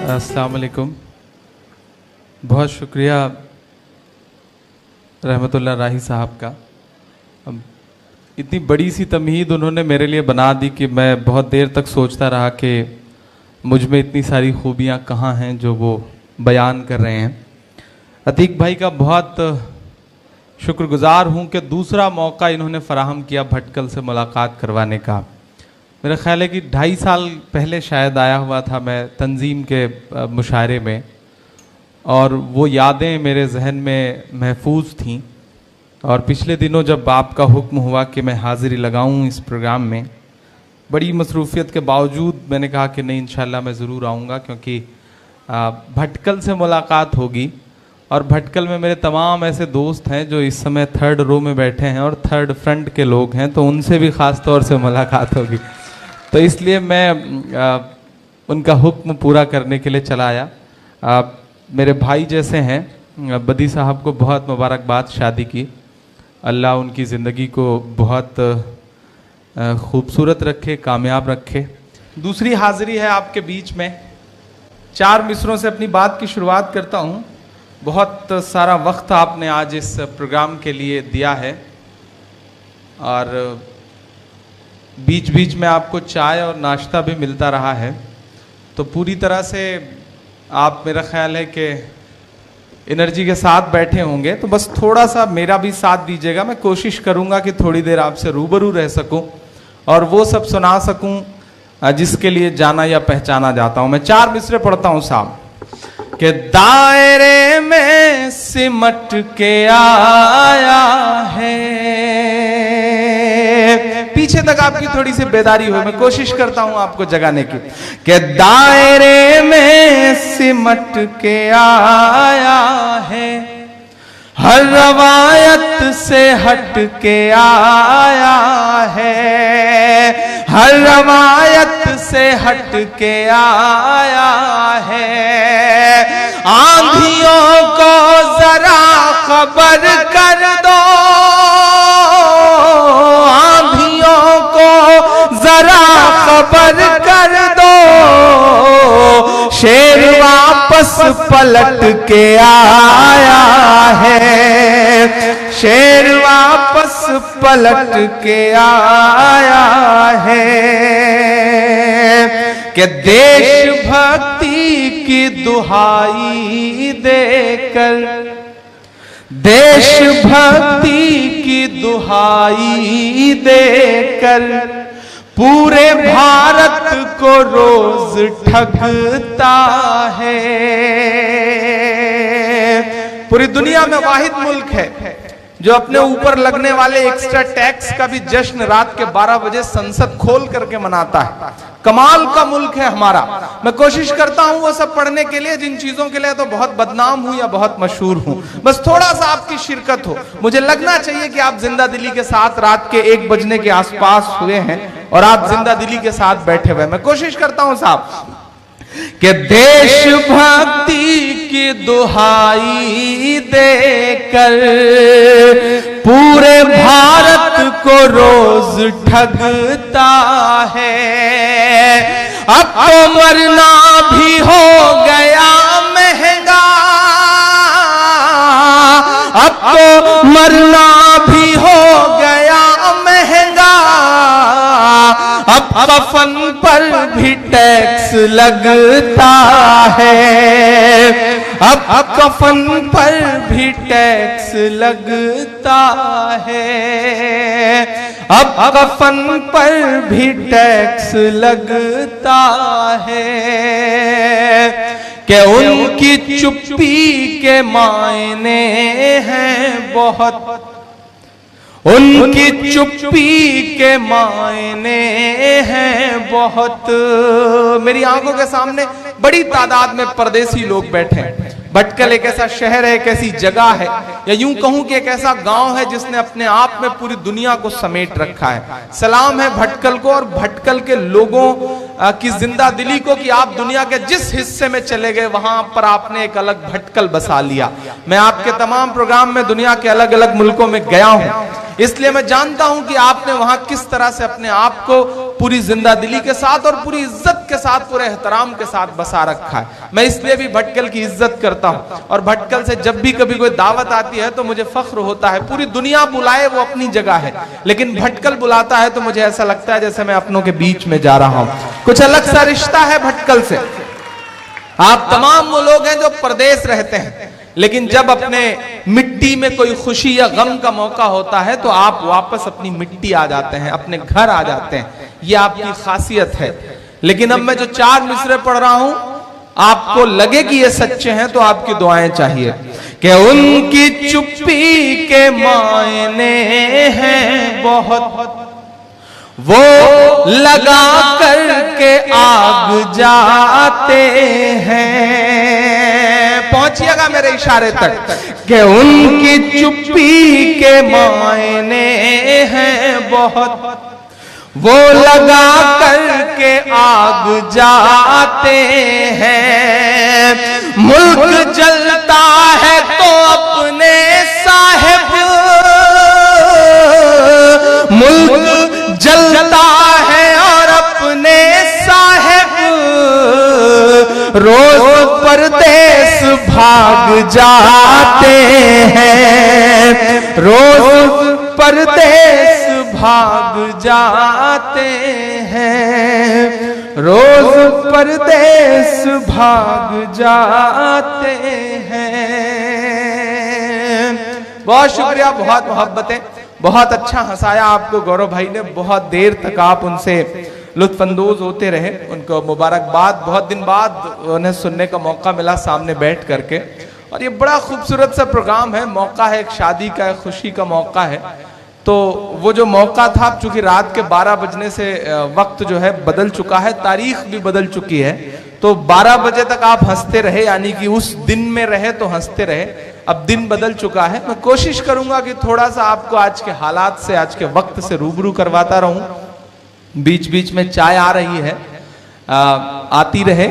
अस्सलाम वालेकुम। बहुत शुक्रिया रहमतुल्लाह राही साहब का। इतनी बड़ी सी तमहीद उन्होंने मेरे लिए बना दी कि मैं बहुत देर तक सोचता रहा कि मुझ में इतनी सारी खूबियाँ कहाँ हैं जो वो बयान कर रहे हैं। अतीक भाई का बहुत शुक्रगुजार हूँ कि दूसरा मौका इन्होंने फ़राहम किया भटकल से मुलाकात करवाने का। मेरा ख्याल है कि 2.5 साल पहले शायद आया हुआ था मैं तंजीम के मुशायरे में, और वो यादें मेरे जहन में महफूज थीं। और पिछले दिनों जब आपका हुक्म हुआ कि मैं हाज़िरी लगाऊं इस प्रोग्राम में, बड़ी मसरूफ़ियत के बावजूद मैंने कहा कि नहीं, इंशाल्लाह मैं ज़रूर आऊँगा, क्योंकि भटकल से मुलाकात होगी। और भटकल में मेरे तमाम ऐसे दोस्त हैं जो इस समय 3rd रो में बैठे हैं और 3rd फ्रंट के लोग हैं, तो उनसे भी ख़ास तौर से मुलाकात होगी। तो इसलिए मैं उनका हुक्म पूरा करने के लिए चला आया। मेरे भाई जैसे हैं। बदी साहब को बहुत मुबारकबाद शादी की। अल्लाह उनकी ज़िंदगी को बहुत खूबसूरत रखे, कामयाब रखे। दूसरी हाज़िरी है आपके बीच में। 4 मिसरों से अपनी बात की शुरुआत करता हूँ। बहुत सारा वक्त आपने आज इस प्रोग्राम के लिए दिया है, और बीच बीच में आपको चाय और नाश्ता भी मिलता रहा है, तो पूरी तरह से आप, मेरा ख्याल है कि एनर्जी के साथ बैठे होंगे। तो बस थोड़ा सा मेरा भी साथ दीजिएगा। मैं कोशिश करूंगा कि थोड़ी देर आपसे रूबरू रह सकूं और वो सब सुना सकूं जिसके लिए जाना या पहचाना जाता हूं। मैं 4 मिसरे पढ़ता हूं साहब। कि दायरे में सिमट के आया है। पीछे तक आपकी थोड़ी सी बेदारी हो, मैं कोशिश करता हूं आपको जगाने की। कि दायरे में सिमट के आया है, हर रवायत से हट के आया है, हर रवायत से हट के आया है। आंधियों को जरा खबर कर दो, आंधियों को जरा खबर कर दो, शेर वापस पलट के आया है, शेर वापस पलट के आया है। कि देशभक्ति की दुहाई देकर, देशभक्ति की दुहाई देकर पूरे भारत को रोज ठगता है। पूरी दुनिया में वाहिद मुल्क है जो अपने ऊपर लगने वाले एक्स्ट्रा टैक्स का भी जश्न रात के 12 बजे संसद खोल करके मनाता है। कमाल का मुल्क है हमारा। मैं कोशिश करता हूं वो सब पढ़ने के लिए जिन चीजों के लिए तो बहुत बदनाम हूं या बहुत मशहूर हूं। बस थोड़ा सा आपकी शिरकत हो। मुझे लगना चाहिए कि आप जिंदा दिली के साथ रात के 1 बजने के आसपास हुए हैं और आप जिंदा दिली के साथ बैठे हुए। मैं कोशिश करता हूं साहब कि देशभक्ति की दुहाई देकर पूरे भारत को रोज ठगता है। अब तो मरना भी हो गया महंगा, अब तो मरना भी हो गया महंगा, अब कफन पर भी टैक्स लगता है, अब कफन पर भी टैक्स लगता है, अब कफन पर भी टैक्स लगता है। कि उनकी चुप्पी के मायने हैं बहुत, उनकी चुप्पी के मायने हैं बहुत। मेरी आंखों के सामने बड़ी तादाद में परदेसी लोग बैठे हैं। भटकल एक ऐसा शहर है, एक ऐसी जगह है, या यूं कहूं कि एक ऐसा गांव है जिसने अपने आप में पूरी दुनिया को समेट रखा है। सलाम है भटकल को और भटकल के लोगों की जिंदा दिली को कि आप दुनिया के जिस हिस्से में चले गए वहां पर आपने एक अलग भटकल बसा लिया। मैं आपके तमाम प्रोग्राम में दुनिया के अलग अलग मुल्कों में गया हूं, इसलिए मैं जानता हूं कि आपने वहां किस तरह से अपने आप को पूरी जिंदा दिली के साथ और पूरी इज्जत के साथ, पूरे एहतराम के साथ बसा रखा है। मैं इसलिए भी भटकल की इज्जत करता हूं और भटकल से जब भी कभी कोई दावत आती है तो मुझे फख्र होता है। पूरी दुनिया बुलाए वो अपनी जगह है, लेकिन भटकल बुलाता है तो मुझे ऐसा लगता है जैसे मैं अपनों के बीच में जा रहा हूं। कुछ अलग सा रिश्ता है भटकल से। आप तमाम वो लोग हैं जो परदेश रहते हैं, लेकिन जब अपने मिट्टी में कोई खुशी या गम का मौका होता है तो आप वापस अपनी मिट्टी आ जाते हैं, अपने घर आ जाते हैं। ये आपकी खासियत है। लेकिन अब मैं जो 4 मिसरे पढ़ रहा हूं, आपको लगे कि ये सच्चे हैं तो आपकी दुआएं चाहिए कि उनकी चुप्पी के मायने हैं बहुत, वो लगा करके आग जाते हैं। पहुंचिएगा मेरे इशारे तक कि उनकी चुप्पी के मायने हैं बहुत, वो लगा करके आग जाते हैं। मुल्क जलता है तो अपने साहिब, मुल्क जलता है और अपने साहिब रोज परदेस भाग जाते हैं, रोज परदेस भाग जाते हैं, रोज परदेस भाग जाते हैं। बहुत शुक्रिया, बहुत मोहब्बतें, बहुत अच्छा हंसाया आपको गौरव भाई ने। बहुत देर तक आप उनसे लुत्फानंदोज होते रहे। उनको मुबारकबाद। बहुत दिन बाद उन्हें सुनने का मौका मिला सामने बैठ करके, और ये बड़ा खूबसूरत सा प्रोग्राम है। मौका है एक शादी का, एक खुशी का मौका है। तो वो जो मौका था, चूंकि रात के 12 बजने से वक्त जो है बदल चुका है, तारीख भी बदल चुकी है, तो 12 बजे तक आप हंसते रहे, यानी कि उस दिन में रहे तो हंसते रहे। अब दिन बदल चुका है। मैं कोशिश करूंगा कि थोड़ा सा आपको आज के हालात से, आज के वक्त से रूबरू करवाता रहूं। बीच बीच में चाय आ रही है, आती रहे,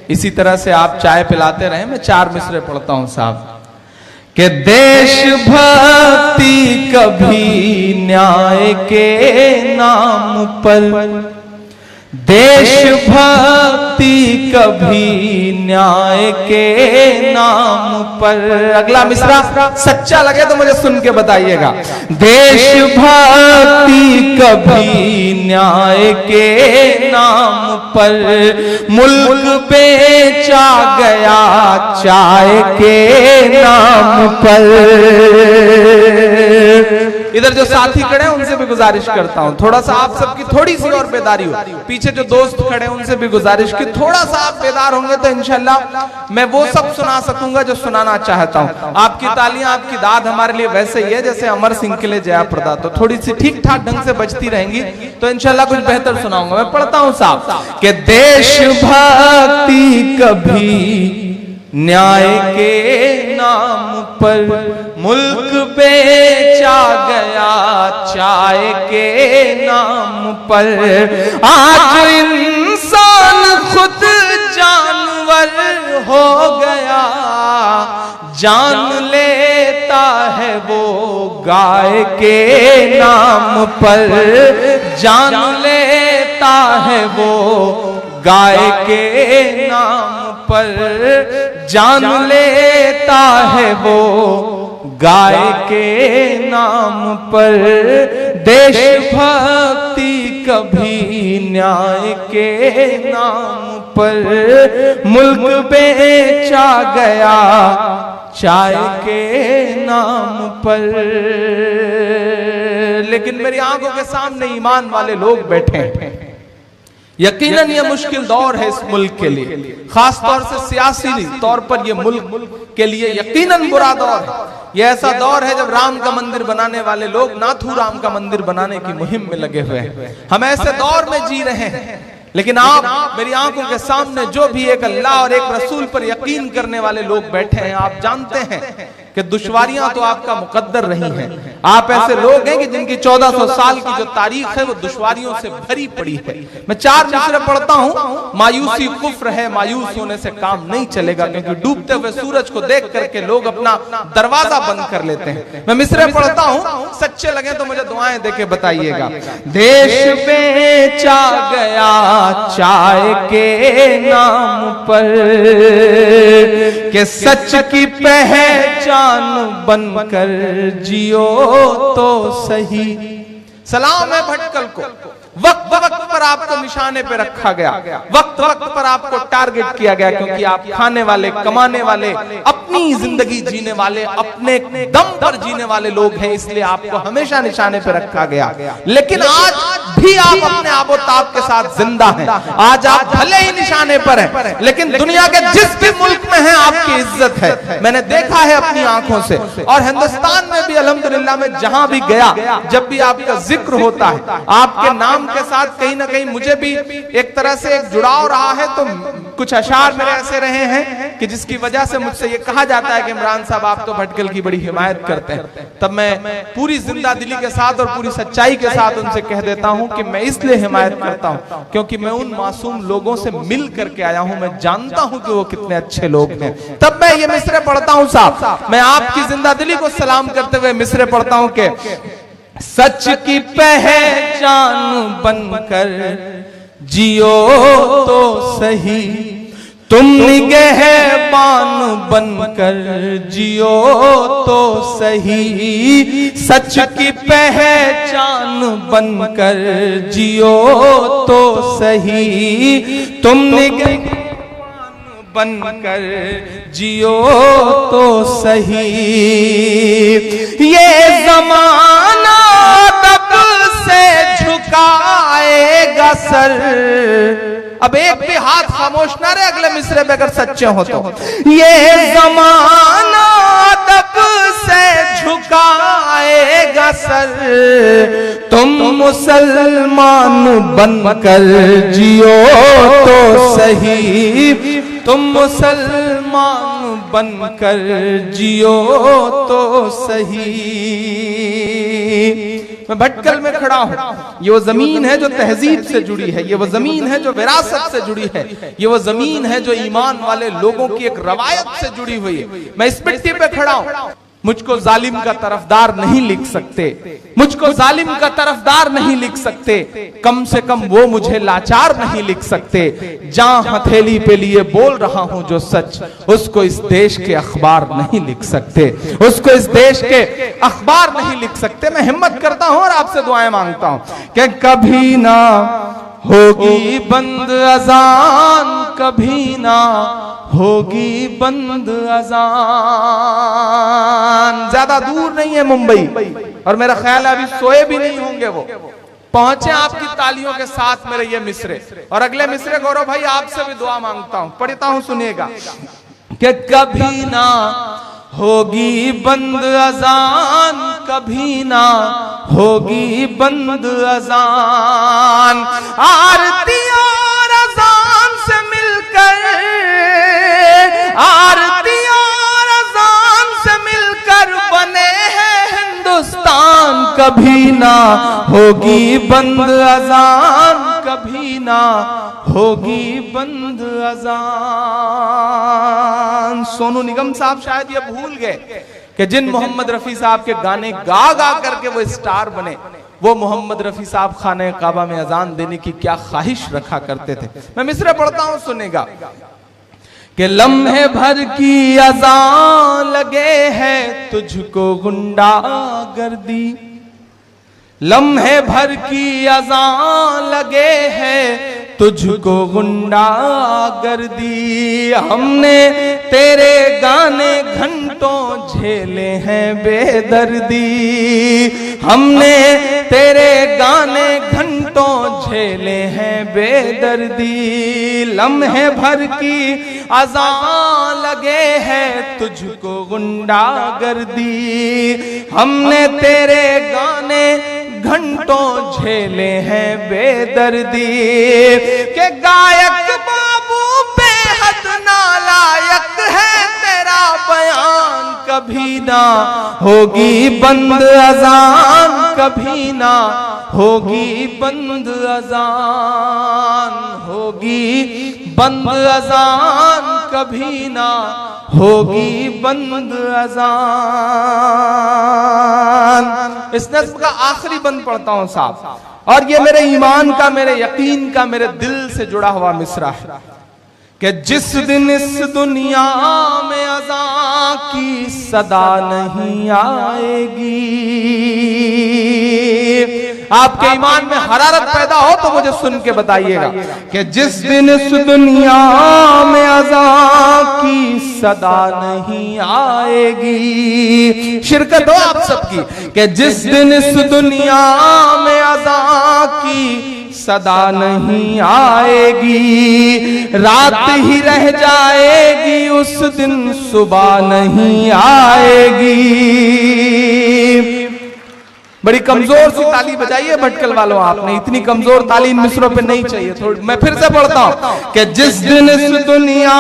इसी तरह से आप चाय पिलाते रहे। मैं 4 मिसरे पढ़ता हूं साहब कि देशभक्ति कभी न्याय के नाम पर, देशभक्ति कभी न्याय के नाम पर। अगला मिसरा सच्चा लगे तो मुझे सुन के बताइएगा। देशभक्ति कभी न्याय के नाम पर, मुल्क बेचा गया चाय के नाम पर। इधर जो साथी खड़े हैं उनसे भी गुजारिश करता हूं, थोड़ा सा आप सबकी थोड़ी सी और बेदारी हो। पीछे जो दोस्त खड़े हैं उनसे भी गुजारिश की थोड़ा सा आप बेदार होंगे तो इंशाल्लाह मैं वो सब सुना सकूंगा जो सुनाना चाहता हूं। आपकी तालियां, आपकी दाद हमारे लिए वैसे ही है जैसे अमर सिंह के लिए जया प्रदा। तो थोड़ी सी ठीक ठाक ढंग से बजती रहेंगी तो इंशाल्लाह कुछ बेहतर सुनाऊंगा। मैं पढ़ता हूं साहब कि देशभक्ति कभी न्याय के नाम पर, मुल्क बेचा गया चाय के नाम पर। आज इंसान खुद जानवर हो गया, जान लेता है वो गाय के नाम पर, जान लेता है वो गाय के नाम पर, जान लेता है वो गाय के नाम पर। देशभक्ति कभी न्याय के नाम पर, मुल्क बेचा गया चाय के नाम पर। लेकिन मेरी आंखों के सामने ईमान वाले लोग बैठे हैं। यकीनन ये मुश्किल दौर है इस मुल्क के लिए, खास तौर से सियासी तौर पर ये मुल्क के लिए यकीनन बुरा दौर है। ये ऐसा दौर है जब राम का मंदिर बनाने वाले लोग नाथू राम का मंदिर बनाने की मुहिम में लगे हुए हैं। हम ऐसे दौर में जी रहे हैं। लेकिन आप मेरी आंखों के सामने जो भी एक अल्लाह और एक रसूल पर यकीन करने वाले लोग बैठे हैं, आप जानते हैं कि दुश्वारियां तो आपका मुकद्दर रही हैं। आप ऐसे लोग हैं कि जिनकी 1400 साल की जो तारीख है वो दुश्वारियों से भरी पड़ी है। मैं 4 मिसरे पढ़ता हूं। मायूसी कुफ्र है, मायूस होने से काम नहीं चलेगा, क्योंकि डूबते हुए सूरज को देख करके लोग अपना दरवाजा बंद कर लेते हैं। मैं मिसरे पढ़ता हूं, सच्चे लगे तो मुझे दुआएं देके बताइएगा। देश बेचा गया चाय के नाम पर, कि सच की पहचान बनकर जियो तो सही। सलाम है भटकल को, वक्त वक्त पर आपको निशाने पे रखा गया, वक्त वक्त पर आपको टारगेट किया गया, क्योंकि आप खाने वाले, कमाने वाले, अपनी जिंदगी जीने वाले, अपने दम पर जीने वाले लोग हैं, इसलिए आपको हमेशा निशाने पे रखा गया। लेकिन आज भी आप अपने आबोताब के साथ जिंदा हैं। आज आप भले ही निशाने पर हैं, लेकिन दुनिया के जिस भी मुल्क में हैं आपकी इज्जत है। मैंने देखा है अपनी आंखों से, और हिंदुस्तान में भी अल्हम्दुलिल्लाह में जहां भी गया, जब भी आपका जिक्र होता है, आपके नाम के साथ कहीं ना कहीं मुझे भी एक तरह से एक जुड़ाव रहा है। तो कुछ अशार मेरे ऐसे रहे हैं कि जिसकी वजह से मुझसे ये कहा जाता है कि इमरान साहब आप तो भटकल की बड़ी हिमायत करते हैं। तब मैं पूरी जिंदा दिली के साथ और पूरी सच्चाई के साथ उनसे कह देता हूं कि मैं इसलिए हिमायत करता हूं क्योंकि मैं उन मासूम लोगों से मिल करके आया हूं। मैं जानता हूं कि वो कितने अच्छे लोग हैं। तब मैं ये मिसरे पढ़ता हूं साहब, मैं आपकी जिंदा दिली को सलाम करते हुए मिसरे पढ़ता हूं कि सच की पहचान बनकर जियो तो सही, तुम निगहबान बनकर जियो तो सही। सच की पहचान बनकर जियो तो सही, तुम निगहबान बनकर जियो तो सही। ये जमाना तब से झुकाएगा सर। अब एक भी हाथ खामोश ना रहे अगले मिसरे में अगर सच्चे हो तो। ये जमाना तब से झुकाएगा सर, तुम मुसलमान बनकर जियो तो सही, तुम मुसलमान बनकर जियो तो सही। मैं भटकल में खड़ा हूं। ये वो जमीन है जो तहजीब से जुड़ी है, ये वो जमीन है जो विरासत से जुड़ी है, ये वो जमीन है जो ईमान वाले लोगों की एक रवायत से जुड़ी हुई है। मैं इस मिट्टी पे खड़ा हूं। मुझको जालिम का तरफदार नहीं लिख सकते, मुझको जालिम का तरफदार नहीं लिख सकते, कम से कम वो मुझे लाचार नहीं लिख सकते। जहां हथेली पे लिए बोल रहा हूं जो सच, उसको इस देश के अखबार नहीं लिख सकते, उसको इस देश के अखबार नहीं लिख सकते। मैं हिम्मत करता हूं और आपसे दुआएं मांगता हूं कि कभी ना होगी बंद अजान, कभी ना होगी बंद अजान। ज्यादा दूर नहीं है मुंबई, और मेरा ख्याल है अभी सोए भी नहीं होंगे वो। पहुंचे आपकी तालियों के साथ मेरे ये मिसरे। और अगले मिसरे गौरव भाई आपसे भी दुआ मांगता हूं, पढ़ता हूं, सुनिएगा कि कभी ना होगी बंद अजान, कभी ना होगी बंद अजान। आरती और अजान से मिलकर, आरती और अजान से मिलकर बने हैं हिंदुस्तान। कभी ना होगी बंद अजान, कभी ना होगी बंद अजान। सोनू निगम साहब शायद ये भूल गए कि जिन मोहम्मद रफी साहब के गाने गा गा करके वो स्टार बने, वो मोहम्मद रफी साहब खाने काबा में अजान देने की क्या ख्वाहिश रखा करते थे। मैं मिसरे पढ़ता हूं, सुनेगा कि लम्हे भर की अजान लगे है तुझको गुंडा गर्दी, लम्हे भर की अजान लगे है तुझको गुंडा गर्दी। हमने तेरे गाने घंटों झेले हैं बेदर्दी, हमने तेरे गाने घंटों झेले हैं बेदर्दी। लम्हे भर की अजान लगे है तुझको गुंडा गर्दी, हमने तेरे गाने घंटों झेले हैं बेदर्दी। के गायक बाबू बेहद नालायक है तेरा बयान कभी ना होगी बंद अजान, कभी ना होगी बंद अजान, होगी बंद अजान, कभी ना होगी बंद अजान। इस नज़्म का आखिरी बंद पढ़ता हूं साहब, और ये मेरे ईमान का, मेरे यकीन का, मेरे दिल से जुड़ा हुआ मिसरा है कि जिस दिन इस दुनिया में अज़ान की सदा नहीं आएगी। आपके ईमान में हरारत पैदा हो तो मुझे सुन के बताइएगा कि जिस दिन इस दुनिया में अज़ान की सदा नहीं आएगी, शिरकत हो आप सबकी, कि जिस दिन इस दुनिया में अज़ान की सदा नहीं आएगी, रात ही रह जाएगी उस दिन सुबह नहीं आएगी। बड़ी कमजोर सी ताली बजाइए भटकल वालों, आपने इतनी कमजोर ताली इन मिसरों पे नहीं चाहिए। थोड़ी मैं फिर से पढ़ता हूं कि जिस दिन इस दुनिया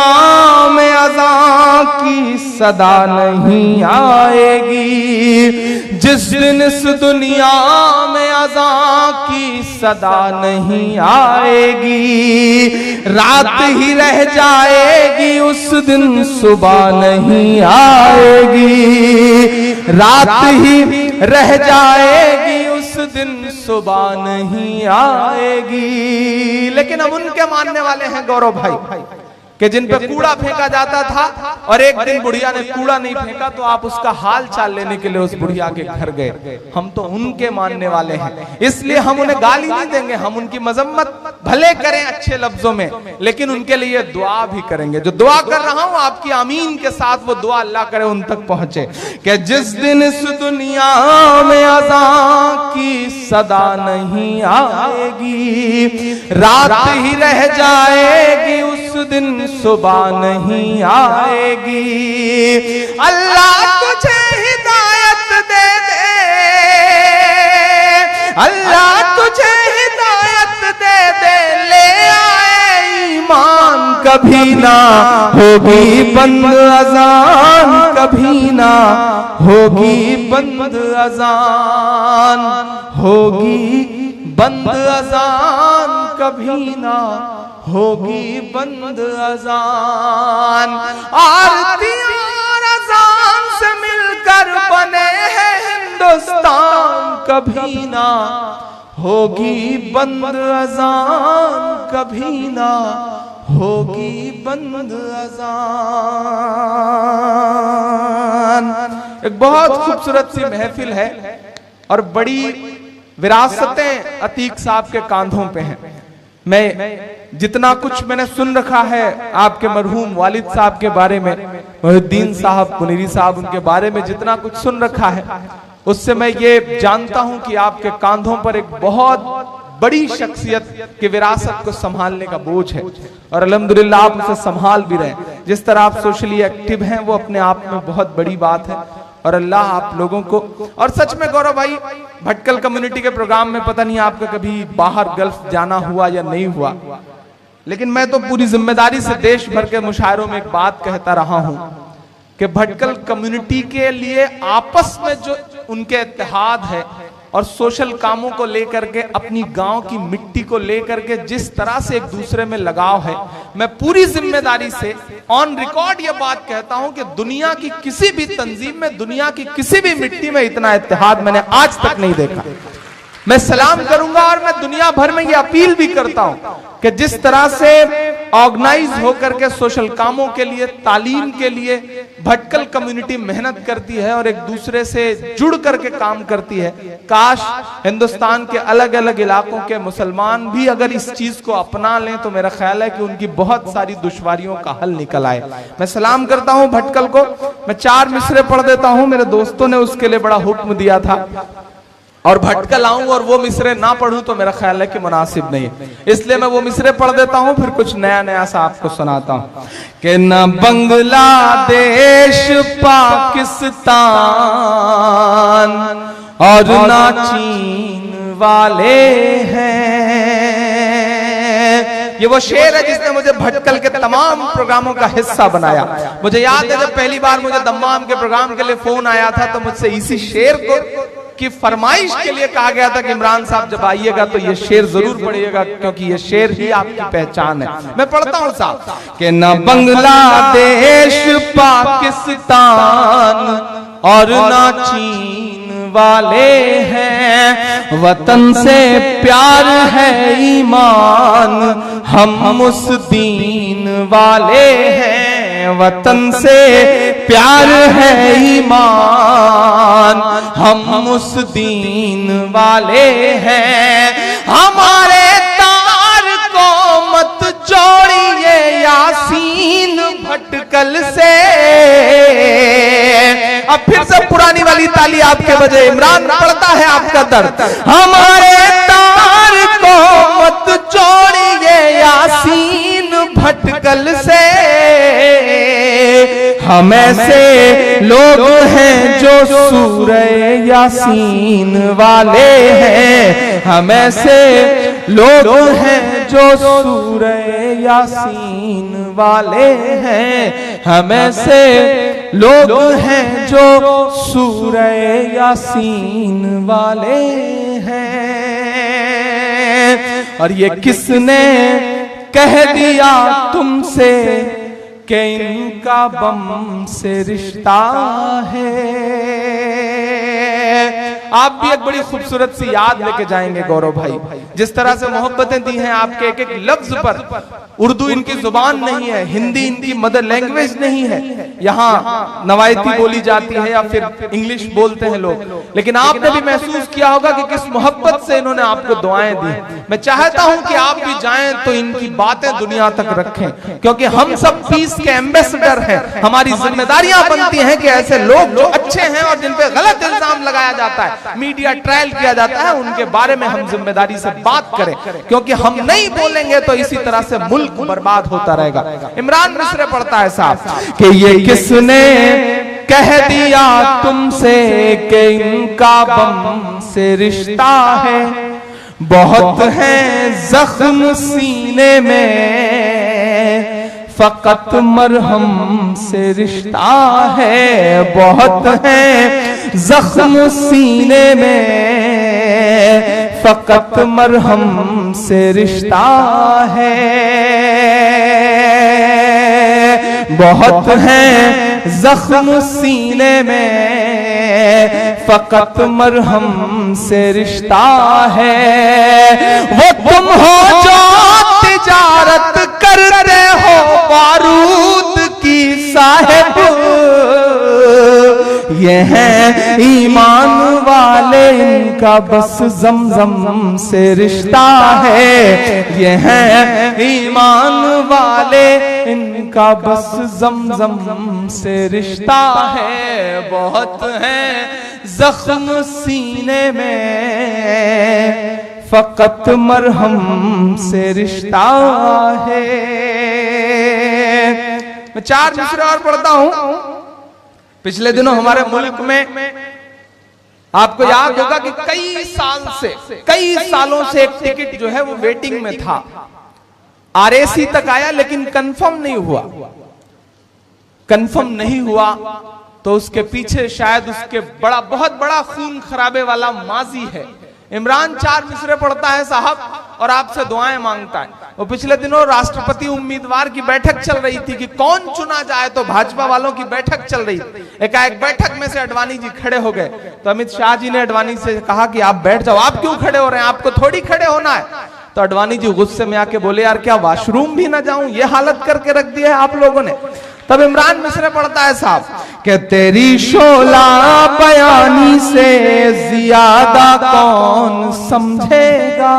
में अज़ान की सदा नहीं आएगी, जिस दिन इस दुनिया में अज़ान की सदा नहीं आएगी, रात ही रह जाएगी उस दिन सुबह नहीं आएगी, रात ही रह जाएगी उस दिन सुबह नहीं आएगी। लेकिन हम उनके मानने वाले हैं गौरव भाई कि जिन पे कूड़ा फेंका जाता था और एक दिन बुढ़िया ने कूड़ा नहीं फेंका तो आप उसका हाल चाल लेने के लिए उस बुढ़िया के घर गए। हम तो उनके मानने वाले हैं, इसलिए हम उन्हें गाली नहीं देंगे, हम उनकी मजम्मत भले करें अच्छे लफ्जों में, लेकिन उनके लिए दुआ भी करेंगे। जो दुआ कर रहा हूं आपकी आमीन के साथ, वो दुआ अल्लाह करे उन तक पहुंचे कि जिस दिन इस दुनिया में अज़ान की सदा नहीं आएगी, रात ही रह जाएगी उस दिन सुबह नहीं आएगी। अल्लाह तुझे हिदायत दे दे, अल्लाह तुझे हिदायत दे दे, ले आए ईमान, कभी ना होगी बंद अज़ान, कभी ना होगी बंद अज़ान, होगी बंद अज़ान, कभी ना होगी बंद अज़ान। आरती और अज़ान से मिलकर बने हैं हिंदुस्तान, कभी ना होगी बंद अज़ान, कभी ना होगी बंद अज़ान। एक बहुत खूबसूरत सी महफिल है और बड़ी विरासतें अतीक साहब के कांधों पे हैं। मैं जितना कुछ मैंने सुन रखा है आपके मरहूम वालिद साहब के बारे में, मोहिउद्दीन साहब पुनेरी साहब, उनके बारे में जितना कुछ सुन रखा है, उससे मैं ये जानता हूं कि आपके कांधों पर एक बहुत बड़ी शख्सियत की विरासत को संभालने का बोझ है और अल्हम्दुलिल्लाह आप उसे संभाल भी रहे हैं। जिस तरह आप सोशली एक्टिव हैं वो अपने आप में बहुत बड़ी बात है और अल्लाह आप लोगों को, और सच में गौरव भाई भटकल कम्युनिटी के प्रोग्राम में पता नहीं आपका कभी बाहर गल्फ जाना हुआ या नहीं हुआ, लेकिन मैं तो पूरी जिम्मेदारी से देश भर के मुशायरों में एक बात कहता रहा हूं कि भटकल कम्युनिटी के लिए आपस में जो उनके इत्तेहाद है और सोशल कामों को लेकर के, अपनी गांव की मिट्टी को लेकर के जिस तरह से एक दूसरे में लगाव है, मैं पूरी जिम्मेदारी से ऑन रिकॉर्ड ये बात कहता हूं कि दुनिया की किसी भी तंजीम में, दुनिया की किसी भी मिट्टी में इतना इत्तेहाद मैंने आज तक नहीं देखा। मैं सलाम करूंगा और मैं दुनिया भर में ये अपील भी करता हूं कि जिस तरह से ऑर्गेनाइज होकर के सोशल कामों के लिए, तालीम के लिए भटकल कम्युनिटी मेहनत करती है और एक दूसरे से जुड़ करके काम करती है, काश हिंदुस्तान के अलग अलग इलाकों के मुसलमान भी अगर इस चीज को अपना लें तो मेरा ख्याल है कि उनकी बहुत सारी दुश्वारियों का हल निकल आए। मैं सलाम करता हूं भटकल को। मैं 4 मिसरे पढ़ देता हूं, मेरे दोस्तों ने उसके लिए बड़ा हुक्म दिया था, और भटकल आऊं और वो मिसरे ना पढ़ूं तो मेरा ख्याल है कि मुनासिब नहीं है, इसलिए मैं वो मिसरे पढ़ देता हूं, फिर कुछ नया नया सा आपको सुनाता हूं कि न बांग्लादेश पाकिस्तान और ना चीन वाले हैं, ये वो शेर है जिसने मुझे भटकल के तमाम प्रोग्रामों का हिस्सा बनाया। मुझे याद है जब पहली बार मुझे दम्माम के प्रोग्राम के लिए फोन आया था तो मुझसे इसी शेर को की फरमाइश के लिए कहा गया था कि इमरान साहब जब आइएगा तो ये शेर जरूर पढ़िएगा, क्योंकि ये शेर ही आपकी पहचान है। मैं पढ़ता हूं साहब कि न बांग्लादेश पाकिस्तान और ना चीन वाले हैं, वतन से प्यार है ईमान, हम उस दीन वाले हैं। वतन से प्यार है ईमान, हम उस दीन वाले हैं। हमारे तार को मत जोड़िए यासीन भटकल से। अब फिर से पुरानी वाली ताली आपके बजे, इमरान पढ़ता है आपका दर्द। हमारे तार को मत जोड़िए यासीन भटकल से, हम ऐसे लोग हैं जो सूरह यासीन वाले हैं। हम ऐसे लोग हैं जो सूरह यासीन वाले हैं। हम ऐसे लोग हैं जो सूरह यासीन वाले हैं। और ये किसने कह दिया तुमसे कि इनका बम से रिश्ता है। आप भी एक बड़ी खूबसूरत सी याद लेके जाएंगे गौरव भाई, जिस तरह से मोहब्बतें दी हैं आपके एक एक लफ्ज पर। उर्दू इनकी जुबान नहीं है, हिंदी इनकी मदर लैंग्वेज नहीं है, यहाँ नवायती बोली जाती है या फिर इंग्लिश बोलते हैं लोग, लेकिन आपने भी महसूस किया होगा कि किस मोहब्बत से इन्होंने आपको दुआएं दी। मैं चाहता हूं कि आप भी जाएं तो इनकी बातें दुनिया तक रखें, क्योंकि हम सब पीस के एम्बेसडर हैं। हमारी जिम्मेदारियां बनती हैं कि ऐसे लोग जो अच्छे हैं और जिन पे गलत इल्जाम लगाया जाता है, मीडिया ट्रायल किया जाता है, उनके बारे में हम जिम्मेदारी से बात करें, क्योंकि हम नहीं बोलेंगे तो इसी तरह से मुल्क बर्बाद होता रहेगा। इमरान मिस्र पढ़ता है साहब कि ये किसने कह दिया तुमसे कि इनका बम से रिश्ता है। बहुत हैं जख्म सीने में, फकत मरहम से रिश्ता है। बहुत हैं जख्म सीने में, फकत मरहम से रिश्ता है। बहुत हैं जख्म सीने में, फकत मरहम से रिश्ता है। वो तुम हो जो तिजारत करते हो बारूद की साहिब, ये हैं ईमान वाले, इनका बस जमजम से रिश्ता है। ये हैं ईमान वाले, इनका बस जमजम से रिश्ता है। बहुत हैं जख्म सीने में, फकत मरहम से रिश्ता है। मैं 4 मिसरे और पढ़ता हूं। पिछले दिनों हमारे मुल्क में आपको याद होगा कि कई सालों से एक टिकट जो है वो वेटिंग में था। आरएसी तक आया लेकिन कंफर्म नहीं हुआ। कंफर्म नहीं हुआ तो उसके पीछे शायद उसके बहुत बड़ा खून खराबे वाला माजी है। इमरान 4 मिसरे पढ़ता है साहब और आपसे दुआएं मांगता है। वो पिछले दिनों राष्ट्रपति उम्मीदवार की बैठक चल रही थी कि कौन चुना जाए, तो भाजपा वालों की बैठक चल रही थी। एकाएक बैठक में से अडवाणी जी खड़े हो गए, तो अमित शाह जी ने अडवाणी से कहा कि आप बैठ जाओ। आप क्यों खड़े हो रहे हैं, आपको थोड़ी खड़े होना है। तो अडवाणी जी गुस्से में आके बोले, यार क्या वॉशरूम भी ना जाऊं, ये हालत करके रख दी है आप लोगों ने। तब इमरान मिस्र पढ़ता है साहब कि तेरी शोला बयानी से ज्यादा कौन समझेगा,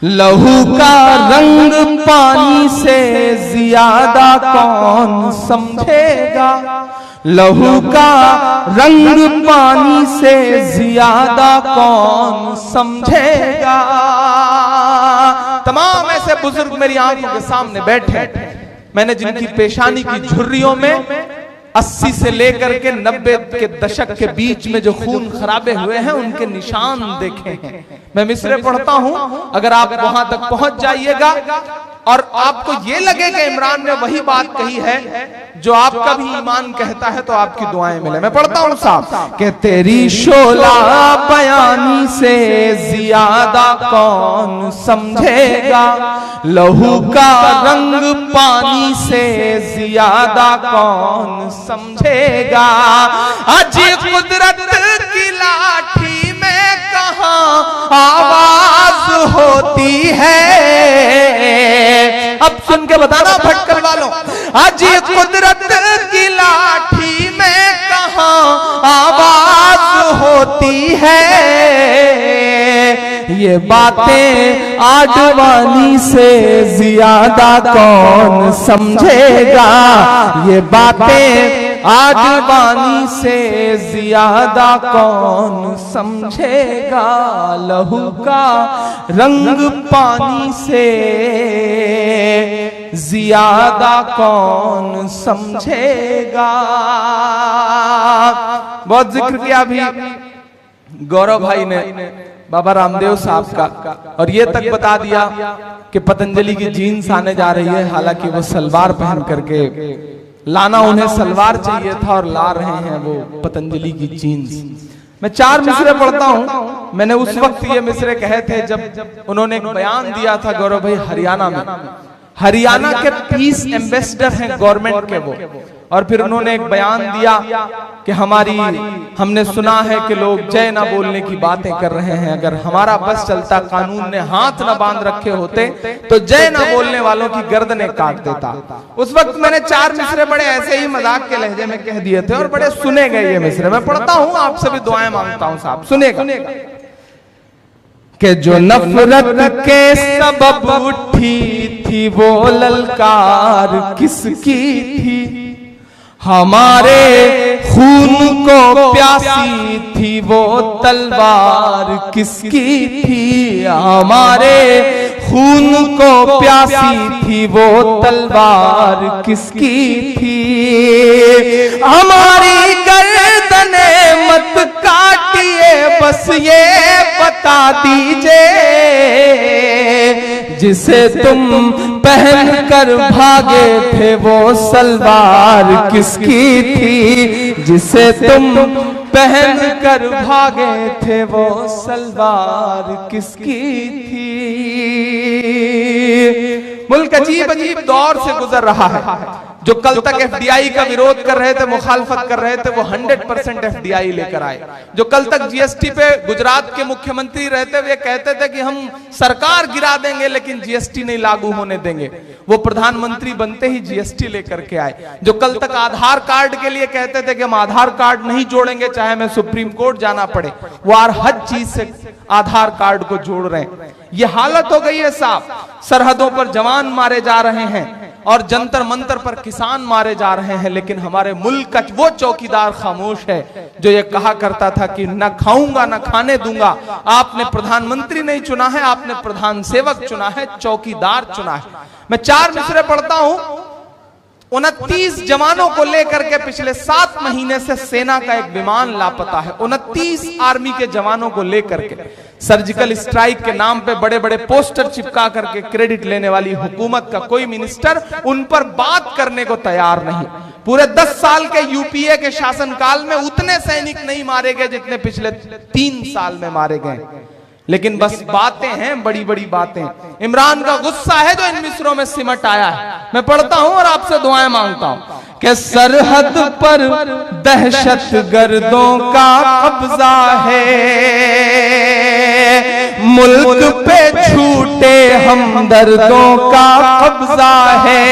लहू का रंग पानी से ज्यादा कौन समझेगा, लहू का रंग पानी से ज्यादा कौन समझेगा। तमाम ऐसे बुजुर्ग मेरी आंखों के सामने बैठे, मैंने जिनकी पेशानी की झुर्रियों में 80 से लेकर के 90 के दशक के बीच में जो खून खराबे हुए हैं उनके निशान देखे हैं। मैं मिसरे पढ़ता हूं, अगर आप वहां तक पहुंच जाइएगा और आपको ये लगे कि इमरान ने वही बात कही है जो आपका भी ईमान कहता है, तो आपकी दुआएं मिले। मैं पढ़ता हूं साहब कि तेरी शोला बयानी से ज्यादा कौन समझेगा, लहू का रंग पानी से ज्यादा कौन समझेगा। अजी कुदरत की लाठी में कहां आवाज होती है, अब सुन के बताना भटकल वालों, अजी कुदरत की लाठी में कहां आवाज होती है। ये बातें आडवाणी से ज्यादा कौन समझेगा, ये बातें आडवाणी से ज्यादा कौन समझेगा। लहू का रंग पानी से ज्यादा कौन समझेगा। बहुत जिक्र किया भी गौरव भाई ने बाबा रामदेव साहब का, और ये तक बता दिया कि पतंजलि की जीन्स आने जा रही है, हालांकि वो सलवार पहन करके लाना, उन्हें सलवार चाहिए था और ला रहे हैं वो पतंजलि की जीन्स। मैं 4 मिसरे पढ़ता हूं। मैंने उस वक्त ये मिसरे कहे थे जब उन्होंने एक बयान दिया था गौरव भाई हरियाणा में। हरियाणा के पीस एम्बेसडर हैं गवर्नमेंट के वो, और फिर उन्होंने एक बयान दिया कि हमने सुना है कि लोग जय ना बोलने की बातें कर रहे हैं, अगर हमारा बस चलता, कानून ने हाथ ना बांध रखे होते तो जय ना बोलने वालों की गर्दनें काट देता। उस वक्त मैंने 4 मिसरे बड़े ऐसे ही मजाक के लहजे में कह दिए थे और बड़े सुने गए ये मिसरे। मैं पढ़ता हूं, आपसे भी दुआएं मांगता हूं साहब, सुनेगा कि जो नफरत के सबब उठी थी वो ललकार किसकी थी, हमारे खून को प्यासी थी वो तलवार किसकी थी, हमारे खून को प्यासी थी वो तलवार किसकी थी। हमारी गर्दने मत काटिए, बस ये बता दीजिए, जिसे तुम पहन कर भागे थे वो सलवार किसकी थी, जिसे तुम पहन कर भागे थे वो सलवार किसकी थी। मुल्क अजीब अजीब दौर से गुजर रहा है। जो कल तक एफडीआई का विरोध कर रहे थे, मुखालफत कर रहे थे, वो 100% एफडीआई लेकर आए। जो कल तक जीएसटी पे गुजरात के मुख्यमंत्री रहते हुए कहते थे कि हम सरकार गिरा देंगे लेकिन जीएसटी नहीं लागू होने देंगे, वो प्रधानमंत्री बनते ही जीएसटी लेकर के आए। जो कल तक आधार कार्ड के लिए कहते थे कि हम आधार कार्ड नहीं जोड़ेंगे चाहे हमें सुप्रीम कोर्ट जाना पड़े, वो हर चीज से आधार कार्ड को जोड़ रहे हैं। ये हालत हो गई है साहब। सरहदों पर जवान मारे जा रहे हैं और जंतर मंतर पर किसान मारे जा रहे हैं, लेकिन हमारे मुल्क का वो चौकीदार खामोश है जो ये कहा करता था कि न खाऊंगा न खाने दूंगा। आपने प्रधानमंत्री नहीं चुना है, आपने प्रधान सेवक चुना है, चौकीदार चुना है। मैं 4 मिसरे पढ़ता हूं। 29 जवानों को लेकर के पिछले 7 महीने से सेना का एक विमान लापता है। 29 आर्मी के जवानों को लेकर के सर्जिकल स्ट्राइक के नाम पे बड़े बड़े पोस्टर चिपका करके क्रेडिट लेने वाली हुकूमत का कोई मिनिस्टर उन पर बात करने को तैयार नहीं। पूरे 10 साल के यूपीए के शासनकाल में उतने सैनिक नहीं मारे गए जितने पिछले 3 साल में मारे गए, लेकिन बस बातें हैं, बड़ी बड़ी बातें। इमरान का गुस्सा है जो इन मिसरों में सिमट आया है। मैं पढ़ता हूं और आपसे दुआएं मांगता हूं कि सरहद पर दहशत गर्दों का कब्जा है, मुल्क पे छूटे हमदर्दों का कब्जा है।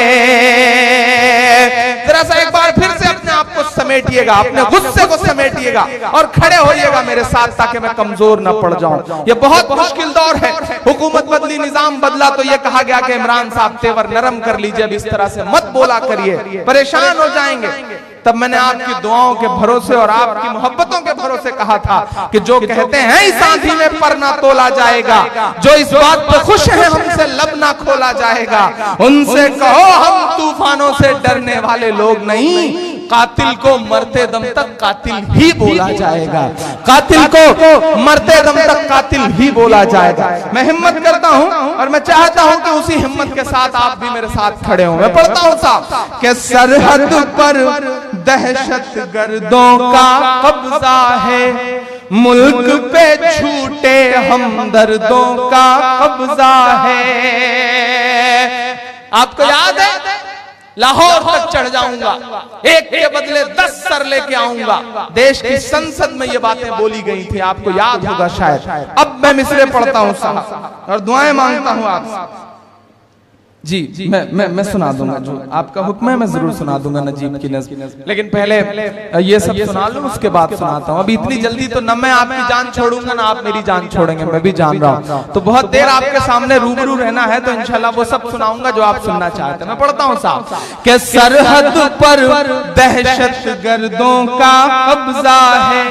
जरा सा एक बार फिर से अपने आप को समेटिएगा, अपने गुस्से को समेटिएगा और खड़े होइएगा मेरे साथ, ताकि मैं कमजोर न पड़ जाऊं। ये बहुत मुश्किल दौर है। हुकूमत बदली, निजाम बदला तो ये कहा गया कि इमरान साहब तेवर नरम कर लीजिए, अब इस तरह से मत बोला करिए, परेशान हो जाएंगे। तब मैंने आपकी दुआओं के भरोसे और आपकी मोहब्बतों के भरोसे कहा था कि जो कहते हैं इस आंधी में पर ना तोला जाएगा, जो इस बात पर खुश है हमसे लब ना खोला जाएगा, उनसे कहो हम तूफानों से डरने वाले लोग नहीं, कातिल को मरते दम तक कातिल ही बोला जाएगा, कातिल को मरते दम तक कातिल ही बोला जाएगा। मैं हिम्मत करता हूं और मैं चाहता हूं कि उसी हिम्मत के साथ आप भी मेरे साथ खड़े हो। मैं पढ़ता हूं साहब कि सरहद पर दहशत गर्दों का कब्जा है, मुल्क पे छूटे हमदर्दों का कब्जा है। आपको याद है लाहौर तक चढ़ जाऊंगा, एक के बदले 10 सर लेके आऊंगा, देश की संसद में ये बातें बोली गई थी, आपको याद होगा शायद। अब मैं मिसरे पढ़ता हूं साहब और दुआएं मांगता हूं आपसे। जी मैं सुना दूंगा, जो आपका हुक्म है मैं जरूर सुना दूंगा नजीब की नज़्म, लेकिन पहले ये सब सुना लूं उसके बाद सुनाता हूं। अभी इतनी जल्दी तो न मैं आपकी जान छोड़ूंगा ना आप मेरी जान छोड़ेंगे, मैं भी जान रहा हूं। तो बहुत देर आपके सामने रूबरू रहना है, तो इंशाल्लाह वो सब सुनाऊंगा जो आप सुनना चाहते हैं। मैं पढ़ता हूं साहब कि सरहद पर दहशत गर्दों का कब्जा है,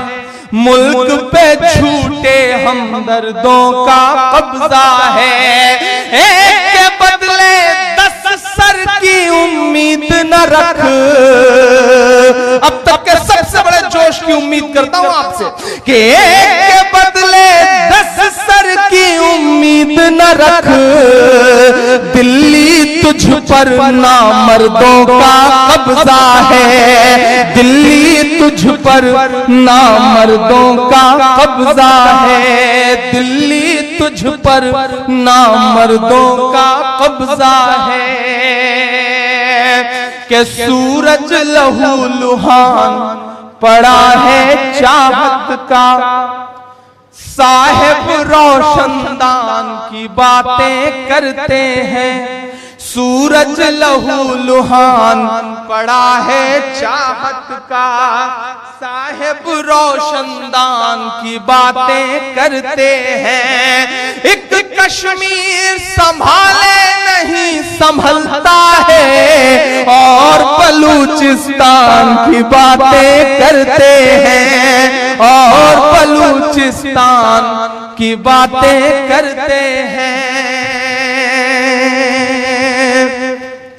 मुल्क पे छूटे हमदर्दों का कब्जा है, एक के बदले 10 सर की उम्मीद न रख। अब तक के सबसे बड़े जोश की उम्मीद करता हूं आपसे कि एक के बदले 10 सर की उम्मीद न रख, दिल्ली तुझ पर नामर्दों का कब्जा है, दिल्ली तुझ पर नामर्दों का कब्जा है, दिल्ली तुझ पर नामर्दों का कब्जा है। कि सूरज लहू लुहान पड़ा है चाहत का, साहिब रोशनदान की बातें करते हैं, सूरज लहू लुहान पड़ा है चाहत का, साहिब रोशनदान की बातें करते हैं। एक कश्मीर संभाले नहीं संभलता है, और बलूचिस्तान की बातें करते हैं, और बलूचिस्तान की बातें करते हैं।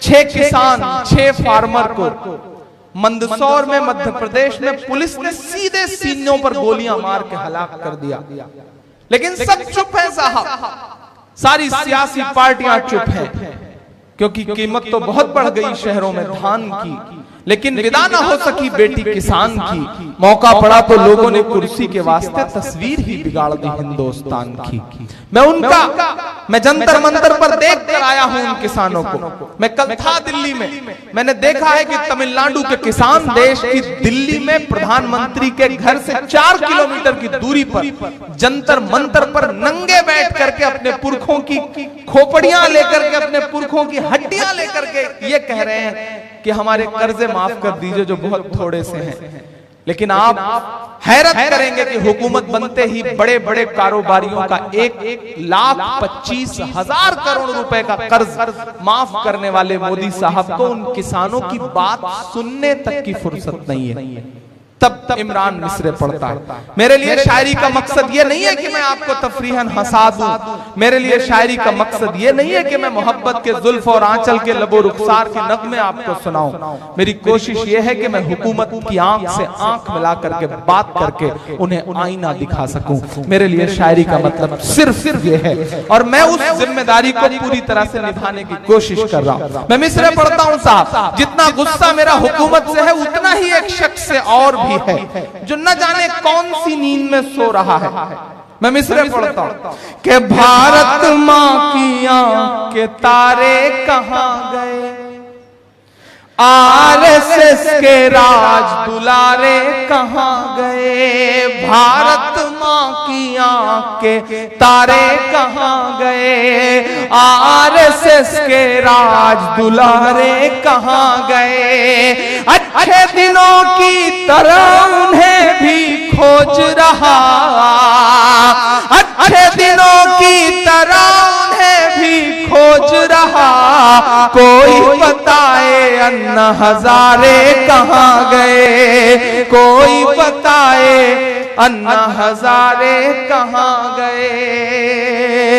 6 किसान 6 फार्मर को मंदसौर में मध्य प्रदेश में पुलिस ने सीधे सीनों पर गोलियां मार के हलाक कर दिया, लेकिन सब चुप है साहब, सारी सियासी पार्टियां चुप हैं, क्योंकि कीमत तो बहुत बढ़ गई शहरों में धान की, लेकिन विदा न हो सकी बेटी किसान की। मौका पड़ा तो लोगों ने कुर्सी के वास्ते तस्वीर ही बिगाड़ दी हिंदुस्तान की। मैं जंतर मंतर पर देख कर आया हूं उन किसानों को। मैं कल था दिल्ली में, मैंने देखा है कि तमिलनाडु के किसान देश की दिल्ली में प्रधानमंत्री के घर से 4 किलोमीटर की दूरी पर जंतर मंतर पर नंगे बैठ करके अपने पुरखों की खोपड़ियां लेकर के, अपने पुरखों की हड्डियां लेकर के ये कह रहे हैं कि हमारे कर्जे माफ कर दीजिए जो बहुत थोड़े से हैं। लेकिन आप हैरत करेंगे कि हुकूमत बनते ही बड़े बड़े कारोबारियों का 1,25,000 करोड़ रुपए का कर्ज माफ करने वाले मोदी साहब को उन किसानों की बात सुनने तक की फुर्सत नहीं है। तब इमरान मिसरे पढ़ता है। मेरे लिए शायरी का मकसद ये नहीं है कि मैं आपको तफरीहन हंसा दूं, मेरे लिए शायरी का मकसद ये नहीं है कि मैं मोहब्बत के जुल्फ और आंचल के लबो रुखसार के नगमे आपको सुनाऊं। मेरी कोशिश ये है कि मैं हुकूमत की आंख से आंख मिला करके बात करके उन्हें आईना दिखा सकूं। मेरे लिए शायरी का मतलब सिर्फ ये है, और मैं उस जिम्मेदारी को पूरी तरह से निभाने की कोशिश कर रहा हूं। मैं मिसरे पढ़ता हूं साहब, जितना गुस्सा मेरा हुकूमत से है उतना ही एक शख्स से और है जो न जाने कौन सी नींद में सो रहा है। मैं मिसरे पढ़ता हूं कि भारत मां की आंख के तारे कहां गए, आरएसएस के राज दुलारे कहां गए, भारत मां की आंख के तारे कहां गए, आरएसएस के राज दुलारे कहां गए, अच्छे दिनों की तरह उन्हें भी खोज रहा, अच्छे दिनों की तरह उन्हें भी खोज रहा, कोई बताए अन्ना हजारे कहां गए, कोई बताए अन्ना हजारे कहाँ गए।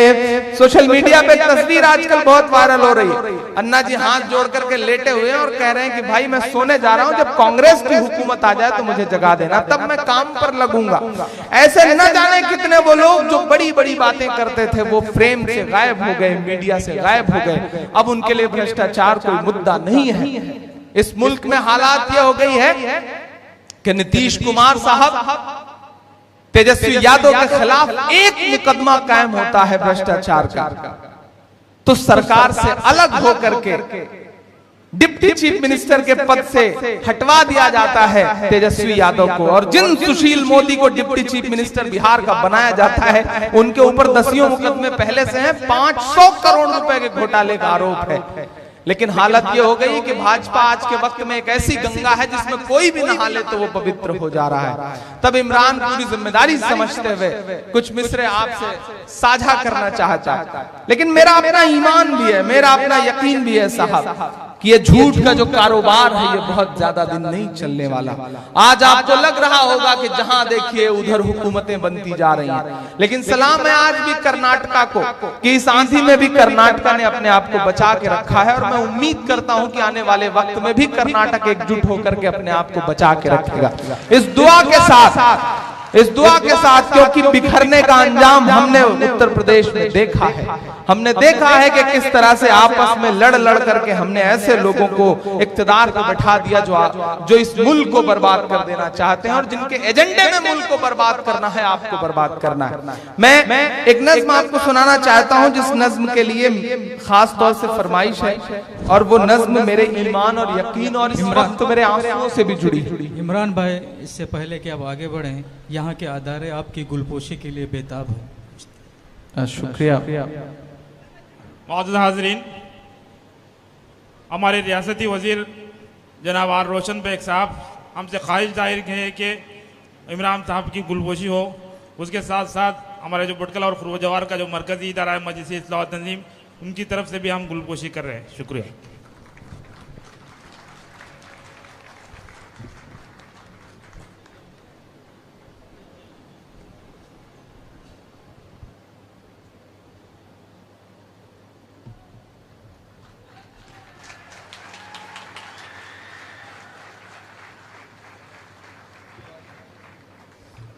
सोशल मीडिया पे तस्वीर आजकल बहुत वायरल हो रही है। अन्ना जी हाथ जोड़ करके लेटे हुए हैं और कह रहे हैं कि भाई मैं सोने जा रहा हूं, जब कांग्रेस की हुकूमत आ जाए तो मुझे जगा देना, तब मैं काम पर लगूंगा। ऐसे न जाने कितने वो लोग जो बड़ी बड़ी बातें करते थे वो फ्रेम से गायब हो गए, मीडिया से गायब हो गए। अब उनके लिए भ्रष्टाचार कोई मुद्दा नहीं है। इस मुल्क में हालात ये हो गई है कि नीतीश कुमार साहब, तेजस्वी यादव के खिलाफ एक मुकदमा कायम होता है भ्रष्टाचार का, तो सरकार से अलग होकर के डिप्टी चीफ मिनिस्टर के पद से हटवा दिया जाता है तेजस्वी यादव को। और जिन सुशील मोदी को डिप्टी चीफ मिनिस्टर बिहार का बनाया जाता है, उनके ऊपर 10 मुकदमे पहले से हैं। 500 करोड़ रुपए के घोटाले का आरोप है। लेकिन हालत ये हो गई कि भाजपा आज के वक्त में एक ऐसी गंगा है जिसमें कोई भी नहा ले तो वो पवित्र हो जा रहा है। तब इमरान पूरी जिम्मेदारी समझते हुए कुछ मिसरे आपसे साझा करना चाहता है। लेकिन मेरा अपना ईमान भी है, मेरा अपना यकीन भी है साहब कि ये झूठ का जो कारोबार है ये बहुत ज्यादा दिन नहीं चलने वाला। आज आपको लग रहा होगा कि जहां देखिए उधर हुकूमतें बनती जा रही हैं, लेकिन सलाम है आज भी कर्नाटका को कि इस आंधी में भी कर्नाटका ने अपने आप को बचा के रखा है। और मैं उम्मीद करता हूं कि आने वाले वक्त में भी कर्नाटक एकजुट होकर के अपने आप को बचा के रखेगा। इस दुआ के साथ क्योंकि बिखरने का अंजाम हमने उत्तर प्रदेश में देखा है। हमने देखा है कि किस तरह से आपस में लड़ करके हमने ऐसे लोगों को इक्तदार को बैठा दिया जो इस मुल्क को बर्बाद कर देना चाहते हैं और जिनके एजेंडे में मुल्क को बर्बाद करना है, आपको बर्बाद करना है। मैं एक नज्म आपको सुनाना चाहता हूं जिस नज्म के लिए खास तौर से फरमाइश है, और वो नज्म मेरे ईमान और यकीन और इस वक्त मेरे आंसुओं से भी जुड़ी। इमरान भाई, इससे पहले कि आप आगे बढ़ें, यहाँ के अदारे आपकी गुलपोशी के लिए बेताब है। शुक्रिया। मौजूद हाजरीन, हमारे रियासती वजीर जनाब आर रोशन बेग साहब हमसे ख्वाहिश जाहिर है कि इमरान साहब की गुलपोशी हो। उसके साथ साथ हमारे जो बुटकला और खुरवजवार का जो मरकजी इदारा है मजलिस इस्लाह व तंजीम, उनकी तरफ से भी हम गुलपोशी कर रहे हैं। शुक्रिया।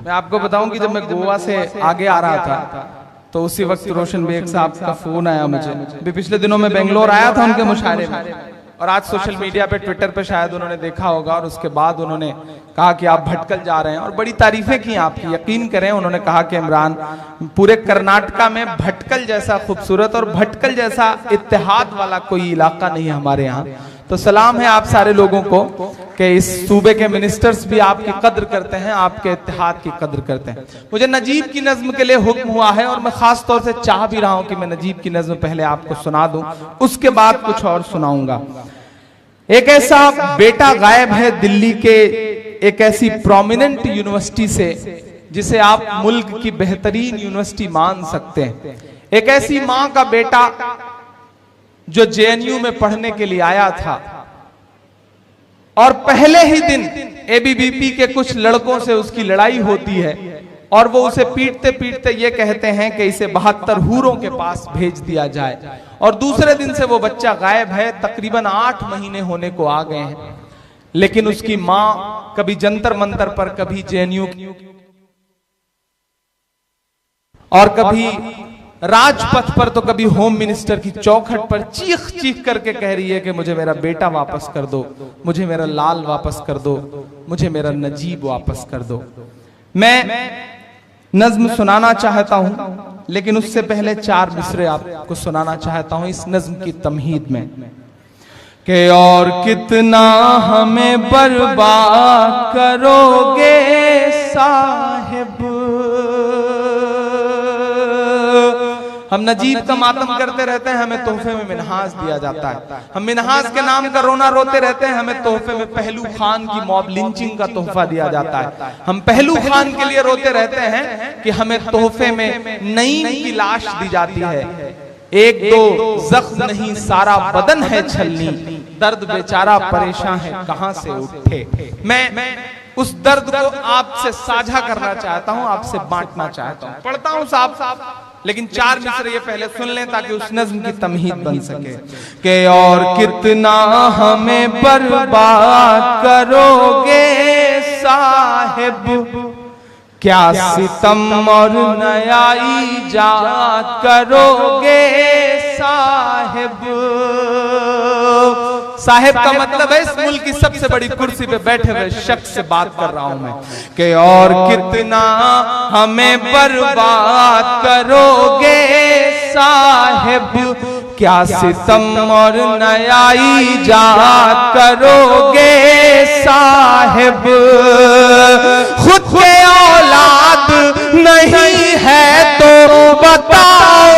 मैं आपको बताऊं कि जब मैं गोवा से आगे आ रहा था तो उसी वक्त रोशन बेग साहब का फोन आया मुझे। भी पिछले दिनों में बेंगलोर आया था उनके मुशायरे में, और आज सोशल मीडिया पे ट्विटर पे शायद उन्होंने देखा होगा, और उसके बाद उन्होंने कहा कि आप भटकल जा रहे हैं और बड़ी तारीफें की आपकी। यकीन करें, उन्होंने कहा कि इमरान, पूरे कर्नाटका में भटकल जैसा खूबसूरत और भटकल जैसा इत्तेहाद वाला कोई इलाका नहीं है हमारे यहाँ। तो सलाम है आप सारे लोगों को कि इस सूबे के मिनिस्टर्स भी आपकी कद्र करते हैं, आपके इत्तेहाद की कद्र करते हैं। मुझे नजीब की नज्म के लिए हुक्म हुआ है और मैं खास तौर से चाह भी रहा हूं कि मैं नजीब की नज्म पहले आपको सुना दूं, उसके बाद कुछ और सुनाऊंगा। एक ऐसा बेटा गायब है दिल्ली के एक ऐसी प्रोमिनेंट यूनिवर्सिटी से जिसे आप मुल्क की बेहतरीन यूनिवर्सिटी मान सकते हैं। एक ऐसी मां का बेटा जो जेएनयू में पढ़ने के लिए आया था और पहले ही दिन एबीवीपी के कुछ लड़कों से उसकी लड़ाई होती है और वो उसे पीटते पीटते ये कहते हैं कि इसे 72 हूरों के पास भेज दिया जाए, और दूसरे दिन से वो बच्चा गायब है। तकरीबन 8 महीने होने को आ गए हैं, लेकिन उसकी मां कभी जंतर मंतर पर, कभी जेएनयू और कभी राजपथ पर, तो कभी होम मिनिस्टर की चौखट पर चीख चीख करके कह रही है कि मुझे मेरा बेटा वापस कर दो, मुझे मेरा लाल वापस कर दो, मुझे मेरा नजीब वापस कर दो। मैं नज्म सुनाना चाहता हूं, लेकिन उससे पहले 4 मिसरे आपको सुनाना चाहता हूं इस नज्म की तमहीद में कि और कितना हमें बर्बाद करोगे साहिब। हम नजीब का मातम करते रहते हैं, हमें तोहफे में मिनहाज दिया जाता है। हम मिनहाज के नाम का रोना रोते रहते हैं, हमें तोहफे में पहलू खान की मॉब लिंचिंग का तोहफा दिया जाता है। हम पहलू खान के लिए रोते रहते हैं कि हमें तोहफे में नईम की लाश दी जाती है। 1-2 जख्म नहीं सारा बदन है छलनी, दर्द बेचारा परेशान है कहां से उठे। मैं उस दर्द को आपसे साझा करना चाहता हूं, आपसे बांटना चाहता हूं। पढ़ता हूं साहब, लेकिन 4 मिसरे ये पहले सुन लें ताकि उस नज्म की तमहीद बन सके। कि और कितना हमें बर्बाद करोगे साहिब, क्या सितम और नया ईजाद करोगे साहिब। साहिब का मतलब है इस मुल्क की सबसे बड़ी कुर्सी पे बैठे हुए शख्स से बात कर रहा हूं मैं। कि और कितना हमें बर्बाद करोगे साहिब, क्या सितम और नया ईजाद करोगे साहिब। खुद के औलाद नहीं है तो बताओ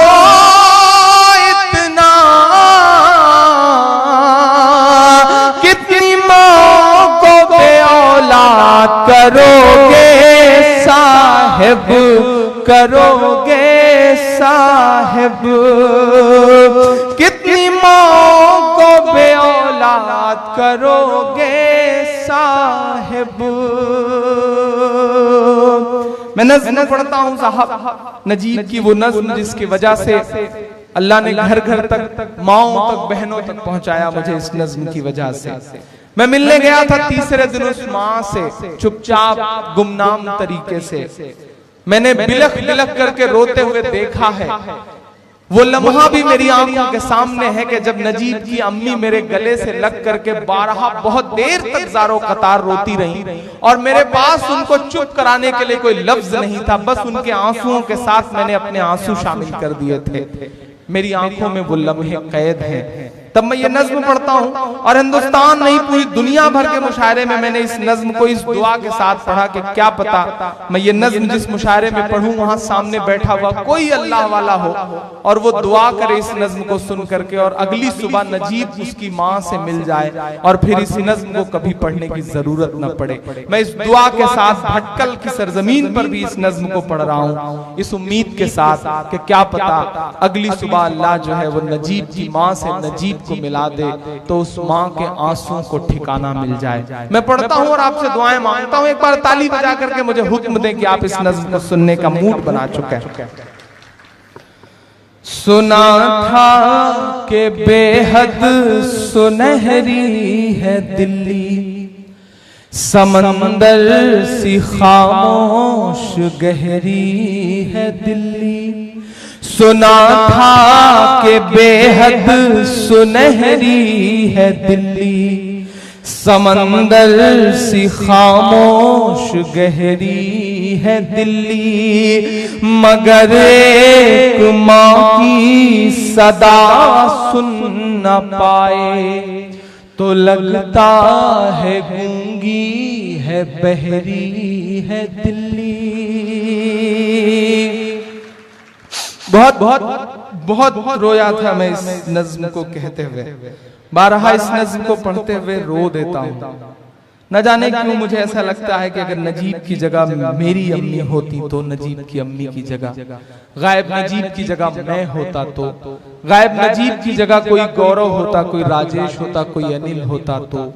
इतना, कितनी माँ को बे औलाद करोगे साहिब, करोगे साहिब। कितनी माँ को बे औलाद करोगे साहिब। मैं नज़्म पढ़ता हूं साहब, नजीब की वो नज़्म जिसकी वजह से अल्लाह ने घर घर तक, माओं तक, बहनों तक पहुंचाया मुझे इस नज़्म की वजह से। मैं मिलने गया था तीसरे दिन उस माँ से, चुपचाप गुमनाम तरीके से। मैंने बिलख बिलख करके रोते हुए देखा है। वो लम्हा भी मेरी आंखों के सामने है कि जब नजीब की अम्मी मेरे गले से लग करके 12 बहुत देर तक ज़ारो कतार रोती रही और मेरे पास उनको चुप कराने के लिए कोई लफ्ज नहीं था, बस उनके आंसुओं के साथ मैंने अपने आंसू शामिल कर दिए थे। मेरी आंखों में वो लम्हे कैद हैं। तब मैं ये नज्म पढ़ता हूं और हिंदुस्तान नहीं पूरी दुनिया भर के मुशायरे में मैंने इस नज्म को इस दुआ के साथ पढ़ा कि क्या पता मैं ये नज्म जिस मुशायरे में पढ़ूं वहां सामने बैठा हुआ कोई अल्लाह वाला हो और वो दुआ करे इस नज्म को सुन करके और अगली सुबह नजीब उसकी माँ से मिल जाए और फिर इस नज्म को कभी पढ़ने की जरूरत न पड़े। मैं इस दुआ के साथ भटकल की सरजमीन पर भी इस नज्म को पढ़ रहा हूँ इस उम्मीद के साथ कि क्या पता अगली सुबह अल्लाह जो है वो नजीब की माँ से नजीब को मिला दे तो उस माँ के आंसुओं को ठिकाना मिल जाए। मैं पढ़ता हूँ और आपसे दुआएं मांगता हूँ। एक बार ताली बजा करके मुझे हुक्म दें कि आप इस नज्म को सुनने का मूड बना चुके हैं। सुना था कि बेहद सुनहरी है दिल्ली, समंदर सी खामोश गहरी है दिल्ली। सुना था कि बेहद सुनहरी है दिल्ली, समंदर सी खामोश गहरी है दिल्ली। मगर एक माँ की सदा सुन न पाए तो लगता है गूंगी है बहरी है दिल्ली। बहुत बहुत बहुत बहुत रोया था मैं इस नज्म को कहते हुए, बारहा इस नज्म को पढ़ते हुए रो देता हूँ। न जाने क्यों मुझे ऐसा लगता है कि अगर नजीब की जगह मेरी अम्मी होती तो नजीब की अम्मी की जगह, गायब नजीब की जगह मैं होता तो, गायब नजीब की जगह कोई गौरव होता, कोई राजेश होता, कोई अनिल होता तो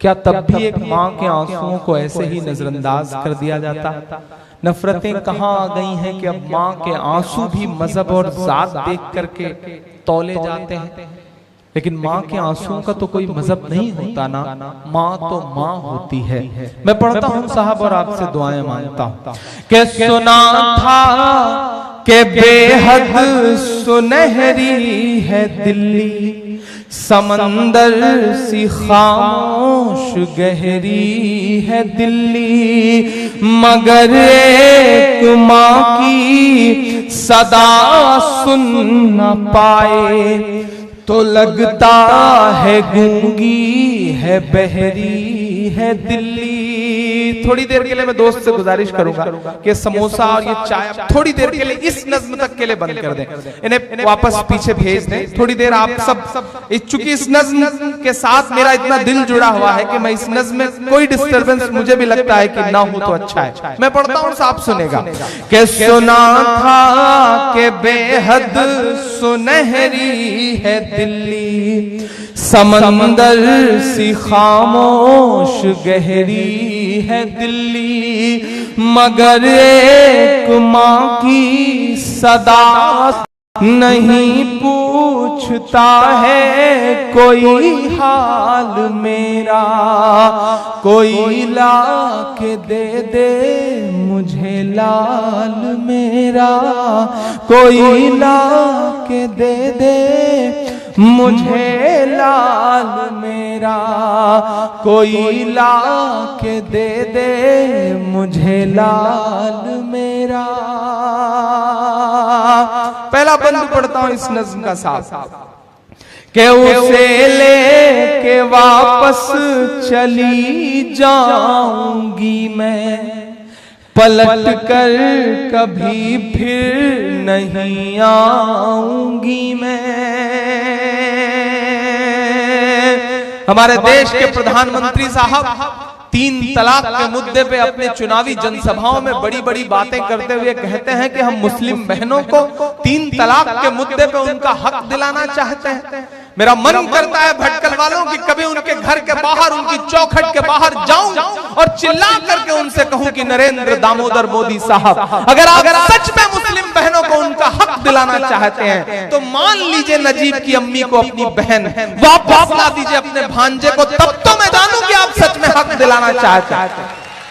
क्या तब भी एक माँ के आंसुओं को ऐसे ही नजरअंदाज कर दिया जाता? नफरतें कहाँ आ गई हैं कि अब माँ के आंसू भी मजहब और जात देख करके तौले जाते हैं, लेकिन माँ के आंसुओं का तो कोई मजहब नहीं होता ना, माँ तो माँ होती है। मैं पढ़ता हूँ साहब और आपसे दुआएं मांगता हूँ कि सुना था कि बेहद सुनहरी है दिल्ली, समंदर सी खामोश गहरी है दिल्ली। मगर एक माँ की सदा सुन न पाए तो लगता है गूंगी है बहरी है दिल्ली। थोड़ी देर के लिए मैं दोस्त से गुजारिश करूंगा कि समोसा और ये चाय थोड़ी देर के लिए इस नज्म तक के लिए बंद कर दें, इन्हें वापस पीछे भेज दें थोड़ी देर। आप सब चूंकि इस नज्म के साथ मेरा इतना दिल जुड़ा हुआ है कि मैं इस नज्म में कोई डिस्टर्बेंस मुझे भी लगता है कि ना हो तो अच्छा है। मैं पढ़ता हूँ आप सुनेगा कि सुना था कि बेहद सुनहरी है दिल्ली, समंदर सी खामोश गहरी है दिल्ली, मगर एक माँ की सदा नहीं पूछता है कोई हाल मेरा। कोई ला के दे दे मुझे लाल मेरा, कोई ला के दे दे मुझे लाल मेरा, कोई ला के दे दे मुझे लाल मेरा। पहला बंद पढ़ता हूं इस नज्म का साथ कि उसे लेके वापस चली जाऊंगी मैं, पलट कर कभी फिर नहीं आऊंगी मैं। हमारे देश के प्रधानमंत्री साहब 3 तलाक के मुद्दे पे अपने चुनावी जनसभाओं में बड़ी बड़ी बातें करते हुए कहते हैं कि हम मुस्लिम बहनों को 3 तलाक के मुद्दे पे उनका हक दिलाना चाहते हैं। मेरा मन करता है भटकल वालों की कभी उनके घर के बाहर, उनकी चौखट के बाहर जाऊं और चिल्ला करके उनसे कहूं कि नरेंद्र दामोदर मोदी साहब, अगर आप सच में मुस्लिम बहनों को उनका हक दिलाना चाहते हैं तो मान लीजिए नजीब की अम्मी को अपनी बहन वापस ला दीजिए अपने भांजे को, तब तो मैं जानूं कि आप सच में हक दिलाना चाहते हैं।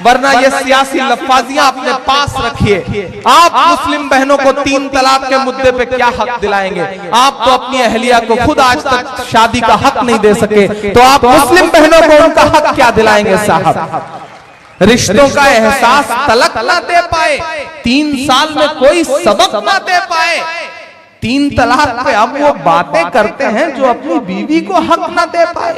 वरना ये सियासी लफ्फाजियां अपने पास रखिए। आप मुस्लिम बहनों को 3 तलाक के मुद्दे पे क्या हक दिलाएंगे? आप तो अपनी अहलिया को खुद आज तक शादी का हक नहीं दे सके, तो आप मुस्लिम बहनों को उनका हक क्या दिलाएंगे साहब? रिश्तों का एहसास तलक ना दे पाए, 3 साल में कोई सबक ना दे पाए, 3 तलाक पे अब वो बातें करते हैं जो अपनी बीवी को हक ना दे पाए।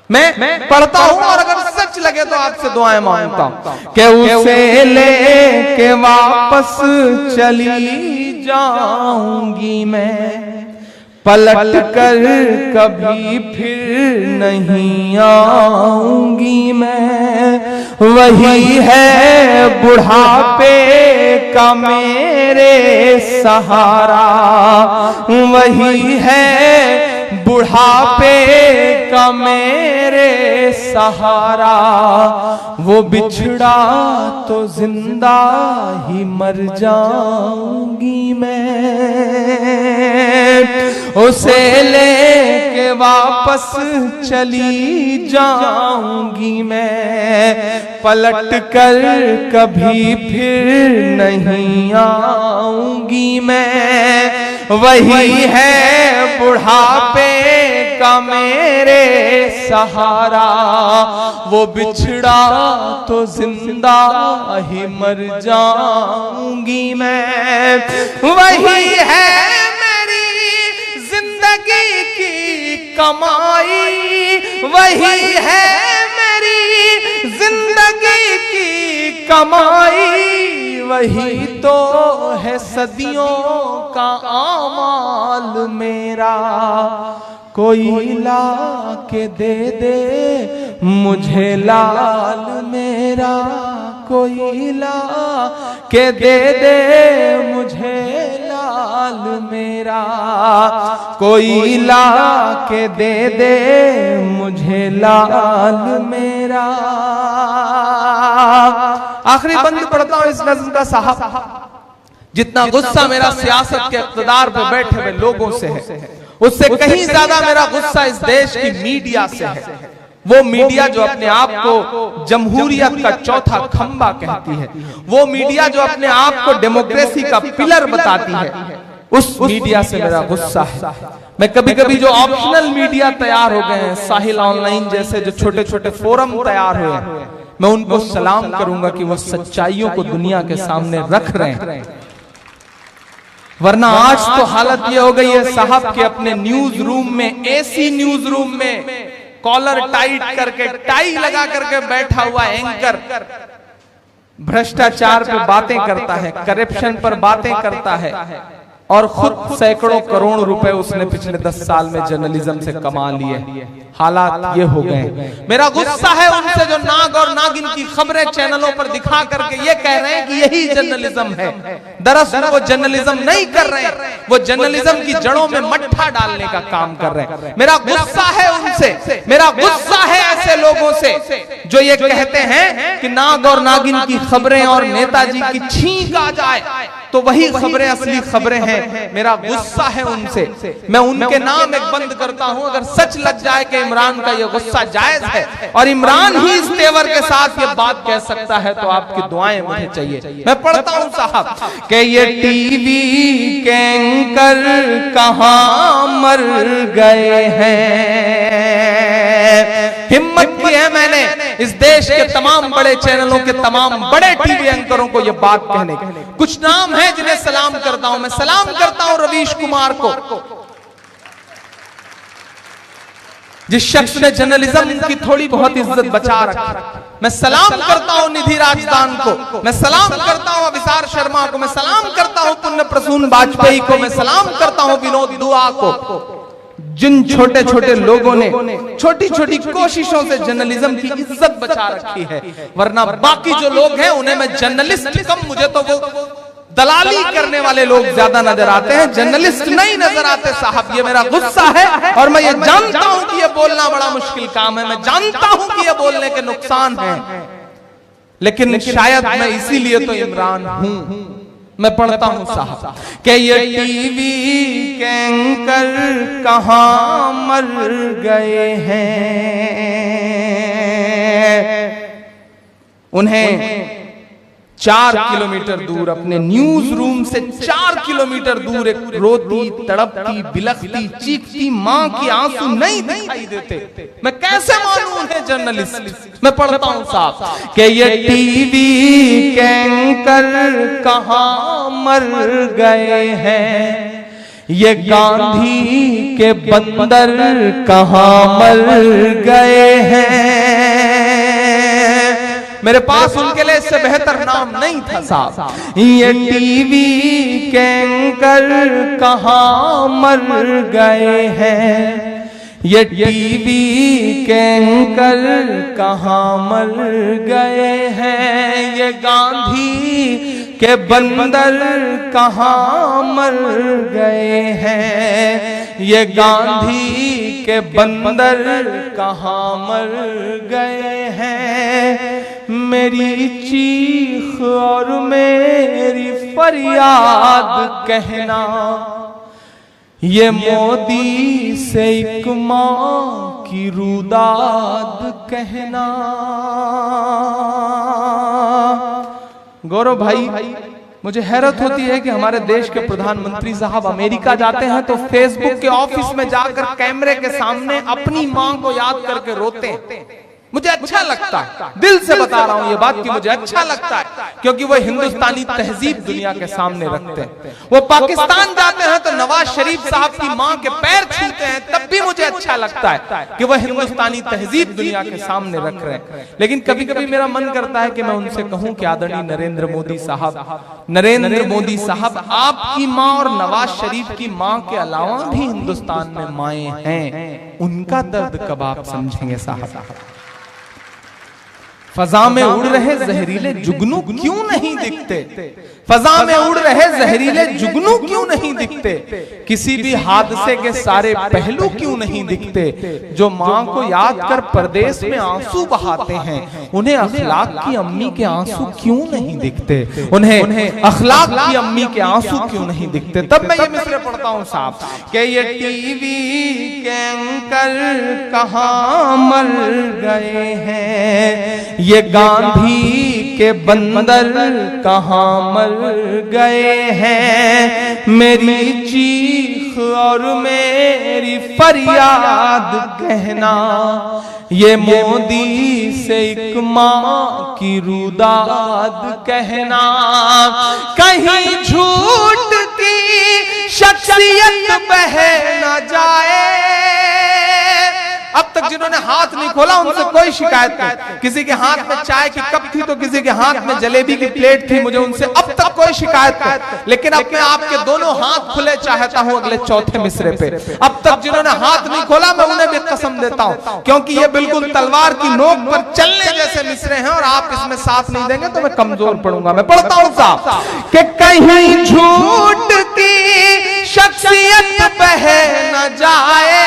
मैं पढ़ता हूं और अगर सच लगे तो आपसे दुआएं मांगता हूं कि उसे लेके वापस चली जाऊंगी मैं, पलट कर कभी फिर नहीं आऊंगी मैं। वही है बुढ़ापे का मेरे सहारा, वही है बुढ़ापे का मेरे सहारा। वो बिछड़ा तो जिंदा ही मर जाऊंगी मैं। उसे लेके वापस चली जाऊंगी मैं, पलट कर कभी फिर नहीं आऊंगी मैं। वही है बुढ़ापे का मेरे सहारा, वो बिछड़ा तो जिंदा ही मर जाऊंगी मैं। वही है मेरी जिंदगी की कमाई, वही है मेरी जिंदगी की कमाई, वही तो है सदियों का आमाल मेरा। कोई ला के दे दे मुझे लाल मेरा, कोई ला के दे दे मुझे लाल मेरा, कोई ला के दे दे मुझे लाल मेरा। आखिरी बंद पढ़ता हूं इस नज़्म का साहब। जितना गुस्सा मेरा सियासत के इक़्तिदार पे बैठे हुए लोगों से है, उससे कहीं ज्यादा मेरा गुस्सा इस देश की मीडिया से है। वो मीडिया जो अपने आप को जमहूरियत का चौथा खंबा कहती है, वो मीडिया जो अपने आप को डेमोक्रेसी का पिलर बताती है, उस मीडिया से मेरा गुस्सा है। मैं कभी कभी जो ऑप्शनल मीडिया तैयार हो गए हैं, साहिल ऑनलाइन जैसे जो छोटे छोटे फोरम तैयार हुए हैं, मैं उनको सलाम करूंगा कि वो सच्चाइयों को दुनिया के सामने रख रहे हैं। वरना आज तो हालत ये हो गई है साहब कि अपने न्यूज रूम में, एसी न्यूज रूम में कॉलर टाइट करके, टाई लगा करके बैठा हुआ एंकर भ्रष्टाचार पे बातें करता है, करप्शन पर बातें करता है, और खुद सैकड़ों करोड़ रुपए उसने पिछले 10 साल में जर्नलिज्म से कमा लिए। हालात ये हो गए। मेरा गुस्सा है उनसे जो नाग और नागिन की खबरें चैनलों पर दिखा करके ये कह रहे हैं कि यही जर्नलिज्म है। दरअसल वो जर्नलिज्म नहीं कर रहे हैं, वो जर्नलिज्म की जड़ों में मट्ठा डालने का काम कर रहे हैं। मेरा गुस्सा है उनसे, मेरा गुस्सा है ऐसे लोगों से जो ये कहते हैं कि नाग और नागिन की खबरें और नेताजी की छींक आ जाए तो वही खबरें असली खबरें हैं। मेरा गुस्सा है उनसे। मैं उनके नाम एक बंद करता हूं। अगर सच लग जाए कि इमरान का ये गुस्सा जायज है और इमरान ही इस तेवर के साथ ये बात कह सकता है तो आपकी दुआएं मुझे चाहिए। मैं पढ़ता हूं साहब कि ये टीवी के एंकर कहां मर गए हैं। हिम्मत की है मैंने इस देश के तमाम बड़े चैनलों के तमाम बड़े टीवी एंकरों को यह बात कहने की। कुछ नाम है जिन्हें सलाम करता हूं। मैं सलाम करता हूं रवीश कुमार को, जिस शख्स ने जर्नलिज्म की थोड़ी बहुत इज्जत बचा रखी। मैं सलाम करता हूं निधि राजदान को, मैं सलाम करता हूं अभिसार शर्मा को, मैं सलाम करता हूं पुण्य प्रसून वाजपेयी को, मैं सलाम करता हूं विनोद दुआ को। जिन छोटे छोटे लोगों ने छोटी छोटी कोशिशों से जर्नलिज्म की इज्जत बचा रखी है, वरना बाकी जो लोग हैं उन्हें मैं जर्नलिस्ट कम, मुझे तो वो दलाली करने वाले लोग ज्यादा नजर आते हैं, जर्नलिस्ट नहीं नजर आते साहब। ये मेरा गुस्सा है और मैं ये जानता हूं कि ये बोलना बड़ा मुश्किल काम है, मैं जानता हूं कि ये बोलने के नुकसान है, लेकिन शायद मैं इसीलिए तो इमरान हूं। मैं पढ़ता हूं साहब कि ये टीवी के एंकर कहां मर गए हैं। उन्हें 4 किलोमीटर दूर अपने न्यूज रूम से 4 किलोमीटर दूर एक रोती तड़पती बिलखती चीखती मां की आंसू नहीं दिखाई देते। मैं कैसे मानूं उन्हें जर्नलिस्ट। मैं पढ़ता हूं साहब कि ये टीवी के एंकर कहां मर गए हैं, ये गांधी के बंदर कहां मर गए हैं। मेरे पास उनके लिए इससे बेहतर नाम नहीं था साहब। ये टीवी के एंकर कहां मर गए हैं, ये टीवी के एंकर कहां मर गए हैं, ये गांधी के बंदर कहां मर गए हैं, ये गांधी के बंदर कहां मर गए हैं। मेरी चीख और मेरी फरियाद कहना, ये मोदी से एक मां की रुदाद कहना। गौरव भाई, मुझे हैरत होती है कि हमारे देश के प्रधानमंत्री साहब अमेरिका जाते हैं तो फेसबुक के ऑफिस में जाकर कैमरे के सामने अपनी मां को याद करके रोते हैं। मुझे अच्छा लगता है, दिल से बता रहा हूं ये बात कि मुझे अच्छा लगता है, क्योंकि वो हिंदुस्तानी तहजीब दुनिया के सामने रखते हैं। वो पाकिस्तान जाते हैं तो नवाज शरीफ साहब की मां के पैर छूते हैं, तब भी मुझे अच्छा लगता है कि वह हिंदुस्तानी तहजीब दुनिया के सामने रख रहे हैं। लेकिन कभी कभी मेरा मन करता है कि मैं उनसे कहूं कि आदरणीय नरेंद्र मोदी साहब, आपकी मां और नवाज शरीफ की मां के अलावा भी हिंदुस्तान में माएं हैं, उनका दर्द कब आप समझेंगे साहब। फजा में उड़ रहे जहरीले जुगनू क्यों नहीं दिखते, फजा में उड़ रहे जहरीले जुगनू क्यों नहीं दिखते, किसी भी हादसे के सारे पहलू क्यों नहीं दिखते, जो मां को याद कर परदेश में आंसू बहाते हैं, उन्हें अखलाक की अम्मी के आंसू क्यों नहीं दिखते, उन्हें अखलाक की अम्मी के आंसू क्यों नहीं दिखते। तब मैं ये मिसरे पढ़ता हूं साहब कि ये टीवी के एंकर कहां मर गए हैं, ये गांधी के बंदर कहां मर गए हैं। मेरी चीख और मेरी फरियाद कहना, ये मोदी से एक मां की रुदाद कहना। कहीं झूठ की शख्सियत बह न जाए। अब तक जिन्होंने हाथ नहीं नहीं खोला उनसे कोई शिकायत नहीं। किसी के हाथ में चाय की कप थी तो किसी के हाथ में जलेबी की प्लेट थी, मुझे उनसे अब तक कोई शिकायत नहीं। लेकिन अब मैं आपके दोनों हाथ खुले चाहता हूं अगले चौथे मिसरे पे। अब तक जिन्होंने हाथ नहीं खोला मैं उन्हें भी कसम देता हूं, क्योंकि ये बिल्कुल तलवार की नोक पर चलने जैसे मिसरे हैं और आप इसमें साथ नहीं देंगे तो मैं कमजोर पड़ूंगा। मैं पढ़ता हूं साहब कि कहीं झूठ की शख्सियत बह न जाए,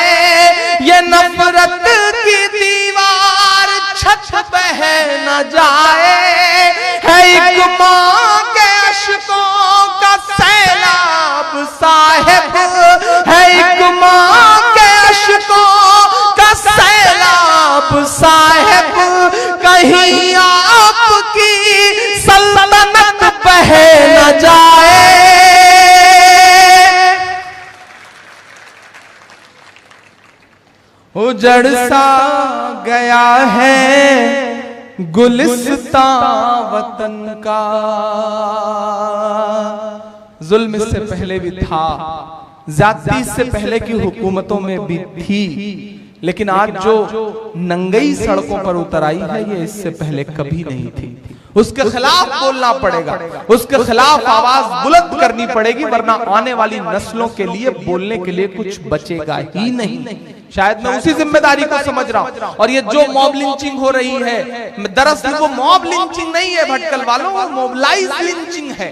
ये नफरत की दीवार छत बह न जाए, है एक मां के अश्कों का सैलाब साहिब, है एक मां के अश्कों का सैलाब साहिब, कहीं आपकी सल्तनत बह न जाए। उजड़ सा गया है गुलिस्तां वतन का। जुल्म इससे पहले भी था, ज्यादती इससे पहले की हुकूमतों में भी थी, लेकिन आज जो नंगई सड़कों पर उतर आई है ये इससे पहले कभी नहीं थी। उसके खिलाफ बोलना पड़ेगा, उसके खिलाफ आवाज बुलंद करनी पड़ेगी, वरना आने वाली नस्लों के लिए बोलने के लिए कुछ बचेगा ही नहीं। शायद मैं उसी जिम्मेदारी को समझ रहा हूं। और ये जो मॉब लिंचिंग हो रही है, दरअसल वो मॉब लिंचिंग नहीं है भटकल वालों, वो मोबलाइज लिंचिंग है।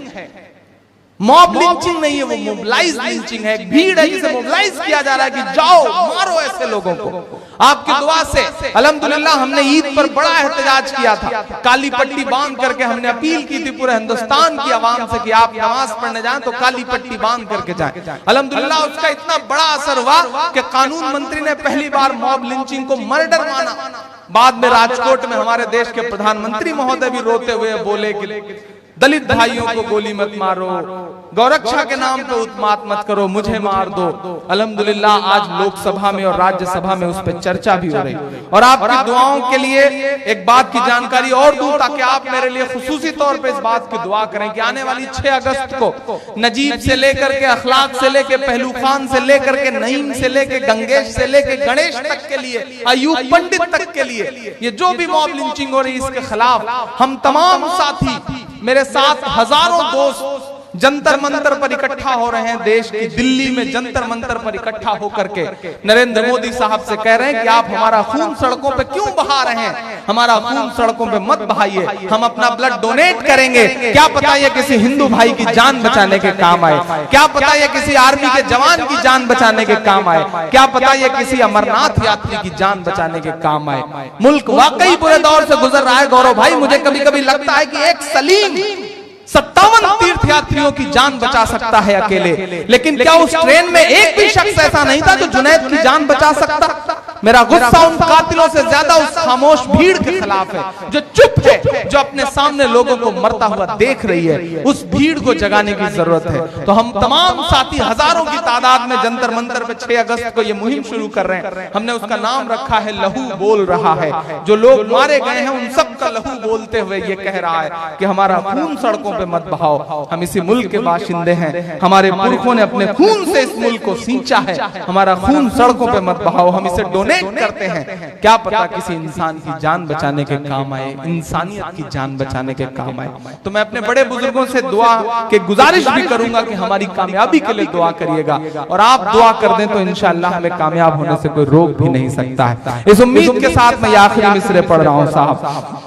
मॉब लिंचिंग नहीं है, वो मोबलाइज लिंचिंग है। भीड़ है जिसे मोबलाइज किया जा रहा है कि जाओ मारो ऐसे लोगों को। आपकी दुआ से अल्हम्दुलिल्लाह हमने ईद पर बड़ा एहतजाज किया था, काली पट्टी बांध करके हमने अपील की थी पूरे हिंदुस्तान की आवाम से कि आप नमाज पढ़ने जाएं तो काली पट्टी बांध करके जाएं। अल्हम्दुलिल्लाह उसका इतना बड़ा असर हुआ कि कानून मंत्री ने पहली बार मॉब लिंचिंग को मर्डर माना। बाद में राजकोट में हमारे देश के प्रधानमंत्री महोदय भी रोते हुए बोले कि दलित भाइयों को गोली मत मारो, गौरक्षा के नाम पे उत्मात मत करो, मुझे मार दो। अल्हम्दुलिल्लाह आज लोकसभा में और राज्यसभा में उस पर चर्चा भी हो रही। और आपकी दुआओं के लिए एक बात की जानकारी और दूं ताकि आप मेरे लिए खुसूसी तौर पे इस बात की दुआ करें कि आने वाली 6 अगस्त को नजीब से लेकर के, अखलाक से लेके, पहलू खान से लेकर के, नईम से लेके, गंगेश से लेके गणेश तक के लिए, अयूब पंडित तक के लिए ये जो भी मॉब लिंचिंग हो रही है इसके खिलाफ हम तमाम साथी, मेरे साथ हजारों दोस्त जंतर मंतर पर इकट्ठा हो रहे हैं। देश की दिल्ली में जंतर मंतर पर इकट्ठा होकर के नरेंद्र मोदी साहब से कह रहे हैं कि आप हमारा खून सड़कों पे क्यों बहा रहे हैं, हमारा खून सड़कों पे मत बहाइए, हम अपना ब्लड डोनेट करेंगे। क्या पता ये किसी हिंदू भाई की जान बचाने के काम आए, क्या पता ये किसी आर्मी के जवान की जान बचाने के काम आए, क्या पता ये किसी अमरनाथ यात्री की जान बचाने के काम आए। मुल्क वाकई बुरे दौर से गुजर रहा है गौरव भाई। मुझे कभी कभी लगता है कि एक सलीम 57 तीर्थयात्रियों की जान बचा सकता है अकेले, लेकिन क्या उस ट्रेन में एक भी शख्स ऐसा नहीं था जो जुनैद की जान बचा सकता? मेरा गुस्सा उन कातिलों से ज्यादा उस खामोश भीड़ के खिलाफ है जो चुप है, जो अपने सामने लोगों को मरता हुआ देख रही है। उस भीड़ को जगाने की जरूरत है। तो हम तमाम साथी हजारों की तादाद में जंतर मंतर पे 6 अगस्त को ये मुहिम शुरू कर रहे हैं। हमने उसका नाम रखा है लहू बोल रहा है। जो लोग मारे गए हैं उन सब का लहू बोलते हुए ये कह रहा है कि हमारा खून सड़कों पे मत बहाओ। हम इसी मुल्क के बाशिंदे हैं, हमारे पुरखों ने अपने खून से इस मुल्क को सींचा है, हमारा खून सड़कों पे मत बहाओ। हम इसे डोनेट करते हैं, क्या पता किसी इंसान की जान बचाने के काम आए, इंसानियत की जान बचाने के काम आए। तो मैं अपने बड़े बुजुर्गों से दुआ के गुजारिश भी करूंगा कि हमारी कामयाबी के लिए दुआ करिएगा, और आप दुआ कर दें तो इंशाअल्लाह हमें कामयाब होने से कोई रोक भी नहीं सकता है। इस उम्मीद के साथ मैं आखिरी मिसरे पढ़ रहा हूं साहब।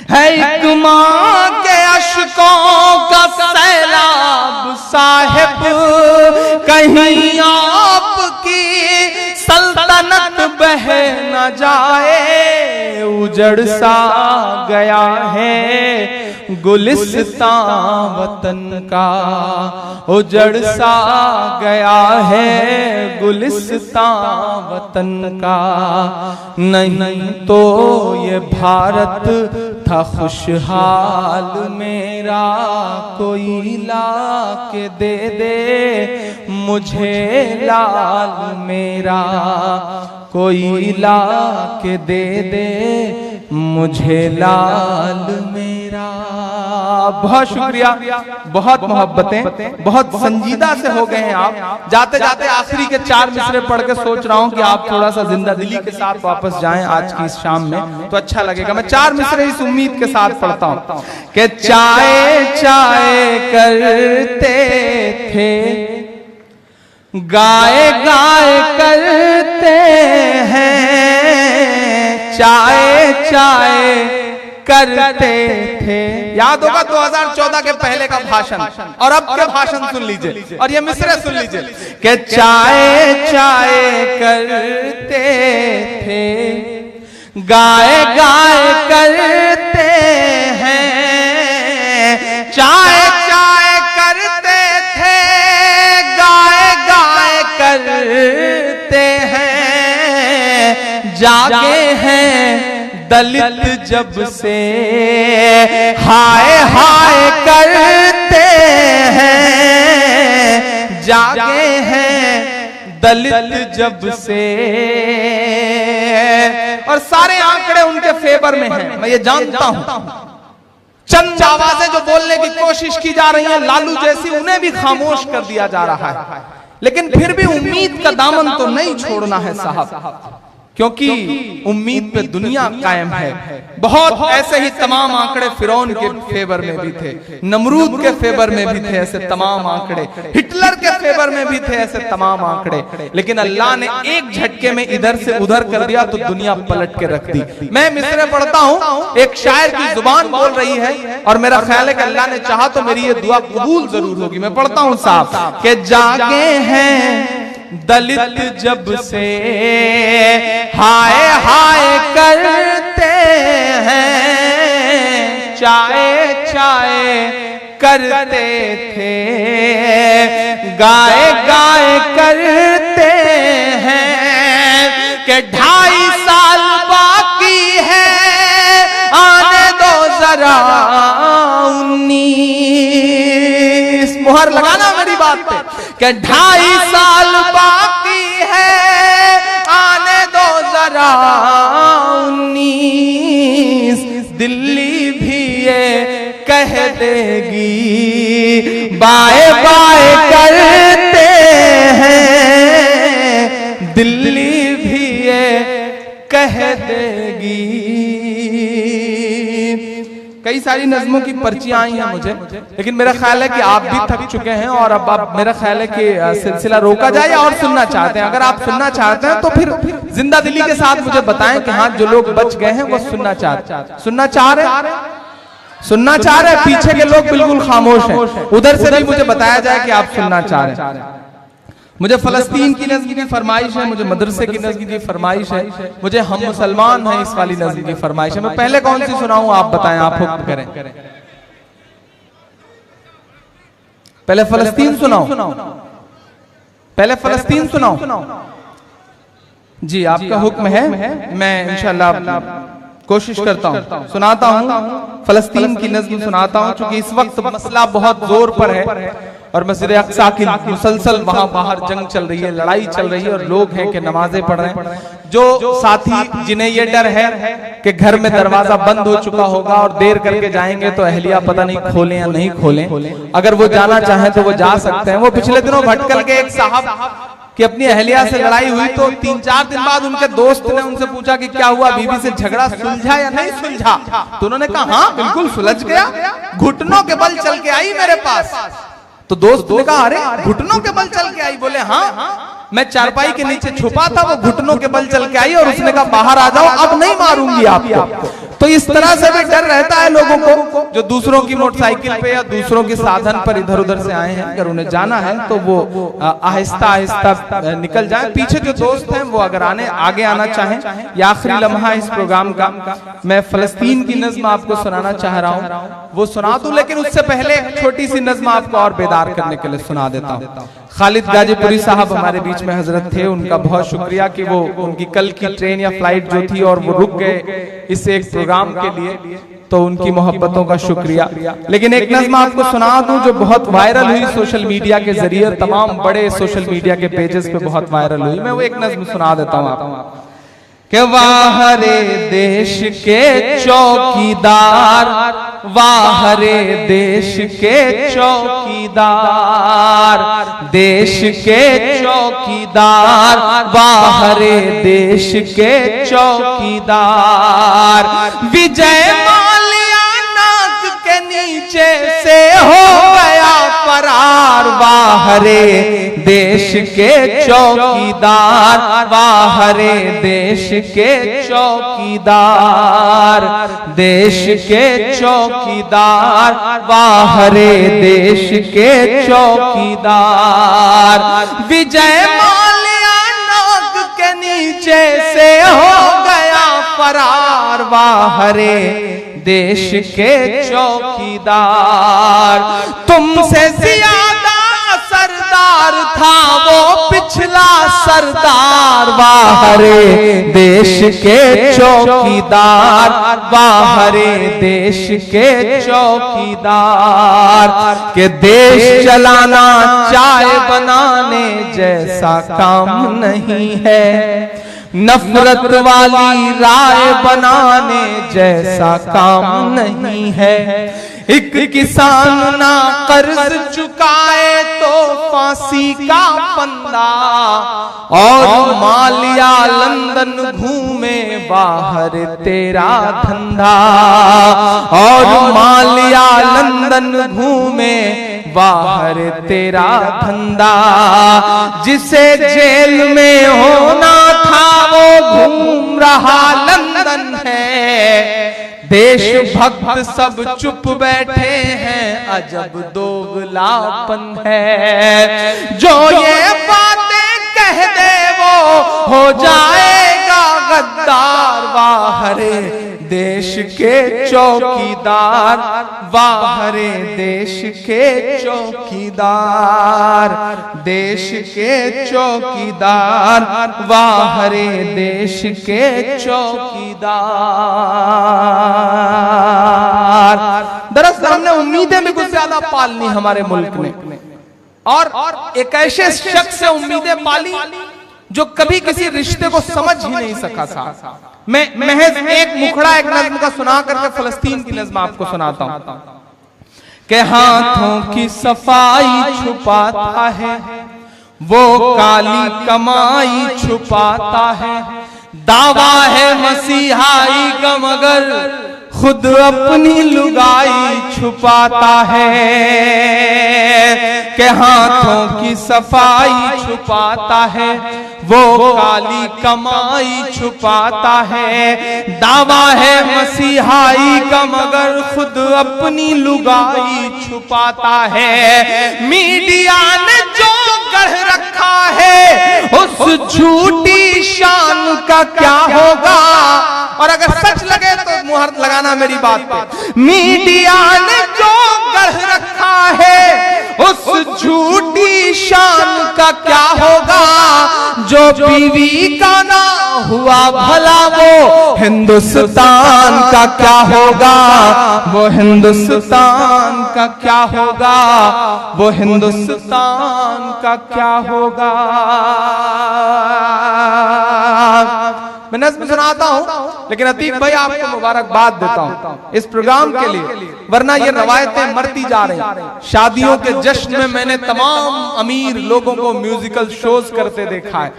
है एक मां के अश्कों का सैलाब साहिब, कहीं आपकी सल्तनत बह न जाए। उजड़ सा गया है गुलिस्तां वतन का, उजड़ सा गया है गुलिस्तां वतन का। नहीं तो ये भारत था खुशहाल मेरा, कोई ला के दे दे मुझे लाल मेरा, कोई ला के दे दे मुझे लाल मेरा। बहुत शुक्रिया, बहुत मोहब्बतें, बहुत संजीदा से हो गए हैं आप। जाते जाते आखिरी के 4 मिसरे पढ़ के सोच रहा हूं कि आप थोड़ा सा जिंदा दिली के साथ वापस जाएं आज की इस शाम में, तो अच्छा लगेगा। मैं 4 मिसरे इस उम्मीद के साथ पढ़ता हूं कि चाय चाय करते थे, गाए गाए करते हैं, चाय चाय करते थे। याद होगा 2014 के पहले का भाषण और अब के भाषण सुन लीजिए और ये मिसरे सुन लीजिए कि चाय चाय करते थे, गाए गाए करते हैं, चाय चाय करते थे, गाए गाए करते हैं, जागे हैं दलित जब से, हाय हाय करते हैं, जागे हैं दलित जब से। और सारे आंकड़े उनके फेवर में हैं, मैं ये जानता हूं। चंद आवाजें जो बोलने की कोशिश की जा रही हैं लालू जैसी, उन्हें भी खामोश कर दिया जा रहा है, लेकिन फिर भी उम्मीद का दामन तो नहीं छोड़ना है साहब, क्योंकि उम्मीद पे दुनिया कायम है। बहुत ऐसे ही तमाम आंकड़े फिरौन के फेवर में भी थे, नमरूद के फेवर में भी थे ऐसे तमाम आंकड़े, हिटलर के फेवर में भी थे ऐसे तमाम आंकड़े, लेकिन अल्लाह ने एक झटके में इधर से उधर कर दिया तो दुनिया पलट के रख दी। मैं मिसरे पढ़ता हूं, एक शायर की जुबान बोल रही है और मेरा ख्याल है कि अल्लाह ने चाहा तो मेरी ये दुआ कबूल जरूर होगी। मैं पढ़ता हूं साहब कि जागे हैं दलित जब से, हाय हाय करते हैं, चाय चाय करते थे, गाए गाए करते हैं, कि 2.5 साल बाकी है, आने दो जरा 19। मुहर लगाना मेरी बात पे कि 2.5 साल बाकी है, आने दो जरा 19। दिल्ली भी ये कह देगी, बाए बाए करते हैं, दिल्ली भी ये कह देगी। कई सारी नज़मों की पर्चियां आई हैं मुझे, लेकिन मेरा ख्याल है कि आप भी थक चुके हैं और अब आप, मेरा ख्याल है कि सिलसिला रोका जाए और सुनना चाहते हैं। अगर आप सुनना चाहते हैं तो फिर जिंदा दिली के साथ मुझे बताएं कि हाँ, जो लोग बच गए हैं वो सुनना चाह रहे हैं। पीछे के लोग बिल्कुल खामोश हैं, उधर से भी मुझे बताया जाए कि आप सुनना चाह रहे हैं। मुझे फलस्तीन की नज़्म की फरमाइश है, मुझे मदरसे की नज़्म की फरमाइश है, मुझे हम मुसलमान हैं इस वाली नज़्म की फरमाइश है। मैं पहले कौन सी सुनाऊं आप बताएं, आप हुक्म करें। पहले फलस्तीन सुनाऊं? पहले फलस्तीन सुनाऊं? जी आपका हुक्म है, मैं इंशाअल्लाह कोशिश करता हूं, सुनाता हूं, फलस्तीन की नज़्म सुनाता हूं, क्योंकि इस वक्त मसला बहुत जोर पर है और मस्जिद अक्सा की मुसलसल वहां बाहर जंग चल रही है, लड़ाई चल रही है और लोग हैं कि नमाजें पढ़ रहे हैं। जो साथी जिन्हें ये डर है कि घर में दरवाजा बंद हो चुका होगा और देर करके जाएंगे तो अहलिया पता नहीं खोलें या नहीं खोलें, अगर वो जाना चाहें तो वो जा सकते हैं। वो पिछले दिनों भटकल के एक साहब कि अपनी अहलिया से लड़ाई हुई तो 3-4 दिन बाद उनके दोस्त ने उनसे पूछा कि क्या हुआ, बीवी से झगड़ा सुलझा या नहीं सुलझा? तो उन्होंने कहा हाँ बिल्कुल सुलझ गया, घुटनों के बल चल के आई मेरे पास। तो दोस्त ने कहा अरे घुटनों के बल चल के आई? बोले हाँ, मैं चारपाई के नीचे छुपा था, वो घुटनों के बल चल के आई और उसने कहा बाहर आ जाओ, अब नहीं मारूंगी आपको। तो इस तरह से भी डर रहता है लोगों को जो दूसरों की मोटरसाइकिल पे या दूसरों के साधन पर इधर उधर से आए हैं, अगर उन्हें जाना है तो वो आहिस्ता आहिस्ता निकल जाए। पीछे जो दोस्त हैं वो अगर आगे आना चाहें, या आखिरी लम्हा इस प्रोग्राम का मैं फलस्तीन की नज़्म आपको सुनाना चाह रहा हूँ, वो सुना दूं, लेकिन उससे पहले छोटी सी नज़्म आपको और बेदार करने के लिए सुना देता हूँ। खालिद गाजीपुरी साहब हमारे बीच में हजरत थे, उनका बहुत शुक्रिया कि वो उनकी कल की ट्रेन या फ्लाइट जो थी और वो रुक गए इस एक प्रोग्राम के लिए, तो उनकी मोहब्बतों का शुक्रिया। लेकिन एक नज़्म आपको सुना दूं जो बहुत वायरल हुई सोशल मीडिया के जरिए, तमाम बड़े सोशल मीडिया के पेजेस पे बहुत वायरल हुई। मैं वो एक नज़्म सुना देता हूँ आपको कि वाह रे देश के चौकीदार, वाह रे देश के चौकीदार, देश के चौकीदार, वाह रे देश के चौकीदार। विजय माल्या नाक के नीचे से हो गया फरार, वाह रे देश के चौकीदार, वाह रे देश के चौकीदार, देश के चौकीदार, वाह रे देश के चौकीदार। विजय माल्या नाक के नीचे से हो गया फरार, वाह रे देश के चौकीदार। तुमसे ज्यादा सरदार था वो पिछला सरदार, वाह रे देश के चौकीदार, वाह रे देश के चौकीदार। के देश चलाना चाय बनाने जैसा काम नहीं है, नफरत वाली राय बनाने जैसा काम नहीं है। एक किसान ना कर्ज चुकाए तो फांसी का फंदा, और मालिया लंदन घूमे बाहर तेरा धंधा, और मालिया लंदन घूमे बाहर तेरा धंधा। जिसे जेल में होना था वो घूम रहा लंदन है, देशभक्त सब चुप बैठे हैं, अजब दोगलापन है। जो ये बातें कह दे वो हो जाएगा गद्दार, वाह रे देश के चौकीदार, वाह रे देश के चौकीदार, देश के चौकीदार, वाह रे देश के चौकीदार। दरअसल हमने उम्मीदें भी कुछ ज्यादा पालनी हमारे मुल्क में, और एक ऐसे शख्स से उम्मीदें पाली जो कभी किसी रिश्ते को समझ ही नहीं सका था। मैं महज एक मुखड़ा एक नज्म का सुना करके फलस्तीन की नज्म आपको सुनाता हूं। के हाथों की सफाई छुपाता है, वो काली कमाई छुपाता है। दावा है मसीहाई का मगर खुद अपनी लुगाई छुपाता है। के हाथों की सफाई छुपाता है, वो काली कमाई छुपाता है। दावा है मसीहाई का मगर खुद अपनी लुगाई छुपाता है। मीडिया ने जो गढ़ रखा है उस झूठी शान का क्या होगा, और अगर सच लगे तो मुहर लगाना मेरी बात पे। मीडिया ने जो गढ़ रखा है उस झूठी शान का क्या होगा, जो बीवी का ना हुआ भला वो हिंदुस्तान का क्या होगा, वो हिंदुस्तान का क्या होगा, वो हिंदुस्तान का क्या होगा। मैं नज़्म सुनाता हूं, लेकिन अतीक भाई आपको मुबारकबाद देता हूं इस प्रोग्राम के लिए, वरना ये रवायतें मरती जा रही। शादियों के जश्न में मैंने तमाम अमीर लोगों को म्यूजिकल शोज करते देखा है।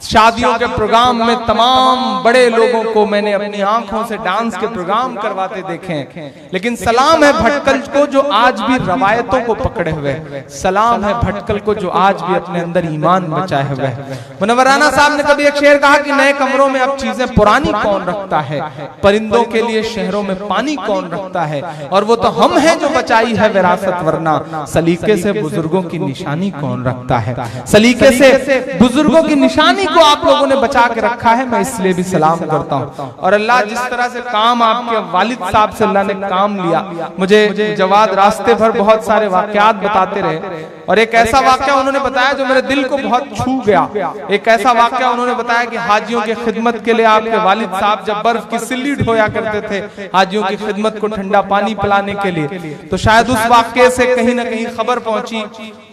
शादियों के प्रोग्राम में तमाम बड़े लोगों को मैंने अपनी आंखों से डांस के प्रोग्राम करवाते देखे हैं। लेकिन सलाम है भटकल को जो आज भी रवायतों को पकड़े हुए, सलाम है भटकल को जो आज भी अपने अंदर ईमान बचाए हुए है। मुनव्वर राना साहब ने कभी एक शेर कहा कि नए कमरों में अब चीजें पुरानी कौन रखता है, परिंदों के लिए शहरों में पानी कौन रखता है, और वो तो हम हैं जो बचाई है विरासत, वरना सलीके से बुजुर्गों की निशानी कौन रखता है। सलीके से बुजुर्गों की निशानी को आप लोगों ने बचा के रखा है, मैं इसलिए भी सलाम करता हूं। और अल्लाह जिस तरह से काम आपके वालिद साहब से अल्लाह ने काम लिया, मुझे जवाद रास्ते भर बहुत सारे वाकयात बताते रहे। और एक ऐसा वाकया उन्होंने बताया जो मेरे दिल को बहुत छू गया। एक ऐसा वाकया उन्होंने बताया कि हाजियों की खिदमत के लिए आपके वालिद साहब जब बर्फ की सिल्ली ढोया करते थे हाजियों की खिदमत को ठंडा पानी पिलाने के लिए, तो शायद उस वाकये से कहीं ना कहीं खबर पहुंची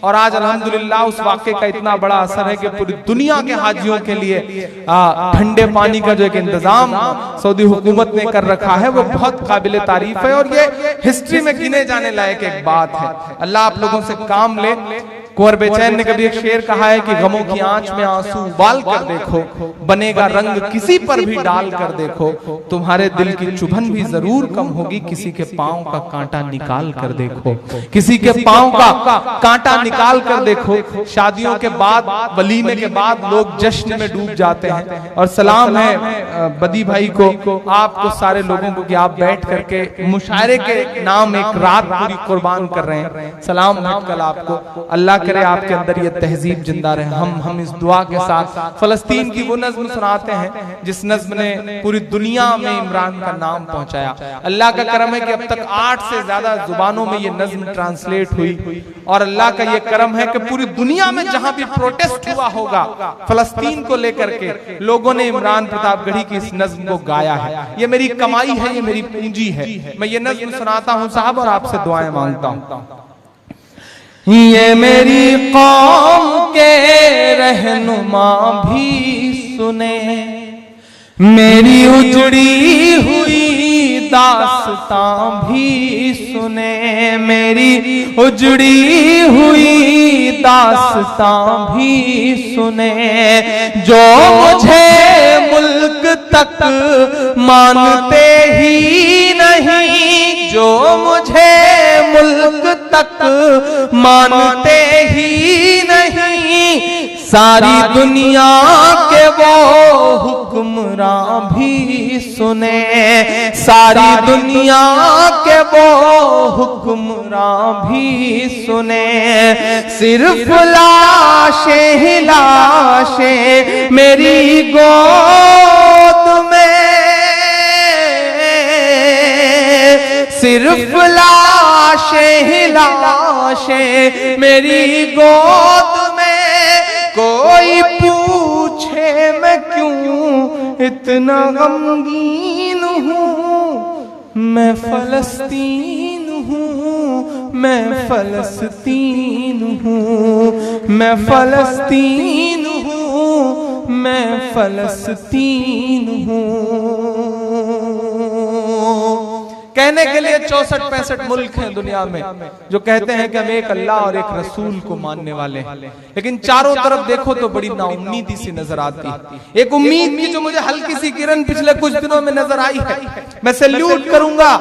और आज अल्हम्दुलिल्लाह उस वाकये का इतना बड़ा असर है कि पूरी दुनिया के हाजियों के लिए ठंडे पानी का जो एक इंतजाम सऊदी हुकूमत ने कर रखा है वो बहुत काबिल तारीफ है और ये हिस्ट्री में गिने जाने लायक एक बात है। अल्लाह आप लोगों से काम ले। कुंवर बेचैन ने कभी एक शेर कहा है कि गमों की आंच में आंसू उबाल कर देखो, बनेगा रंग किसी पर भी डाल कर देखो, तुम्हारे दिल की चुभन भी जरूर कम होगी, किसी के पांव का कांटा निकाल कर देखो, किसी के पांव का कांटा निकाल कर देखो। शादियों के बाद वलीमे के बाद लोग जश्न में डूब जाते हैं और सलाम है बदी भाई को, आपको सारे लोगों को कि आप बैठ करके मुशायरे के नाम एक रात पूरी कुर्बान कर रहे हैं। सलाम कल आपको, अल्लाह करे आपके अंदर ये तहजीब जिंदा रहे। हम इस दुआ के साथ फलस्तीन की वो नज्म सुनाते हैं जिस नज्म ने पूरी दुनिया में इमरान का नाम पहुंचाया। अल्लाह का करम है कि अब तक 8 से ज्यादा जुबानों में ये नज्म ट्रांसलेट हुई और अल्लाह का ये करम है कि पूरी दुनिया में जहां भी प्रोटेस्ट हुआ होगा फलस्तीन को लेकर के लोगों ने इमरान प्रतापगढ़ी की इस नज्म को गाया है। ये मेरी कमाई है, ये मेरी पूंजी है। मैं ये नज्म सुनाता हूं साहब और आपसे दुआएं मांगता हूं। ये मेरी कौम के रहनुमा भी सुने, मेरी उजड़ी हुई दास्तां भी सुने, मेरी उजड़ी हुई दास्तां भी सुने, जो मुझे मुल्क तक मानते ही नहीं, जो मुझे मुल्क तक मानते ही नहीं, सारी दुनिया के वो हुक्मरां भी सुने, सारी दुनिया के वो हुक्मरां भी सुने, सिर्फ लाशें ही लाशें मेरी गोद में, सिर्फ लाशें ही लाशें मेरी गोद में, कोई पूछे मैं क्यों इतना गमगीन हूँ, मैं फलस्तीन हूँ, मैं फलस्तीन हूँ, मैं फलस्तीन हूँ, मैं फलस्तीन हूँ। कहने के लिए 64-65 मुल्क हैं दुनिया में जो कहते हैं कि हम एक अल्लाह और एक रसूल को मानने वाले हैं, लेकिन चारों तरफ देखो तो बड़ी नाउम्मीदी सी नजर आती। एक उम्मीद की जो मुझे हल्की सी किरण पिछले कुछ दिनों में नजर आई है। मैं सैल्यूट करूंगा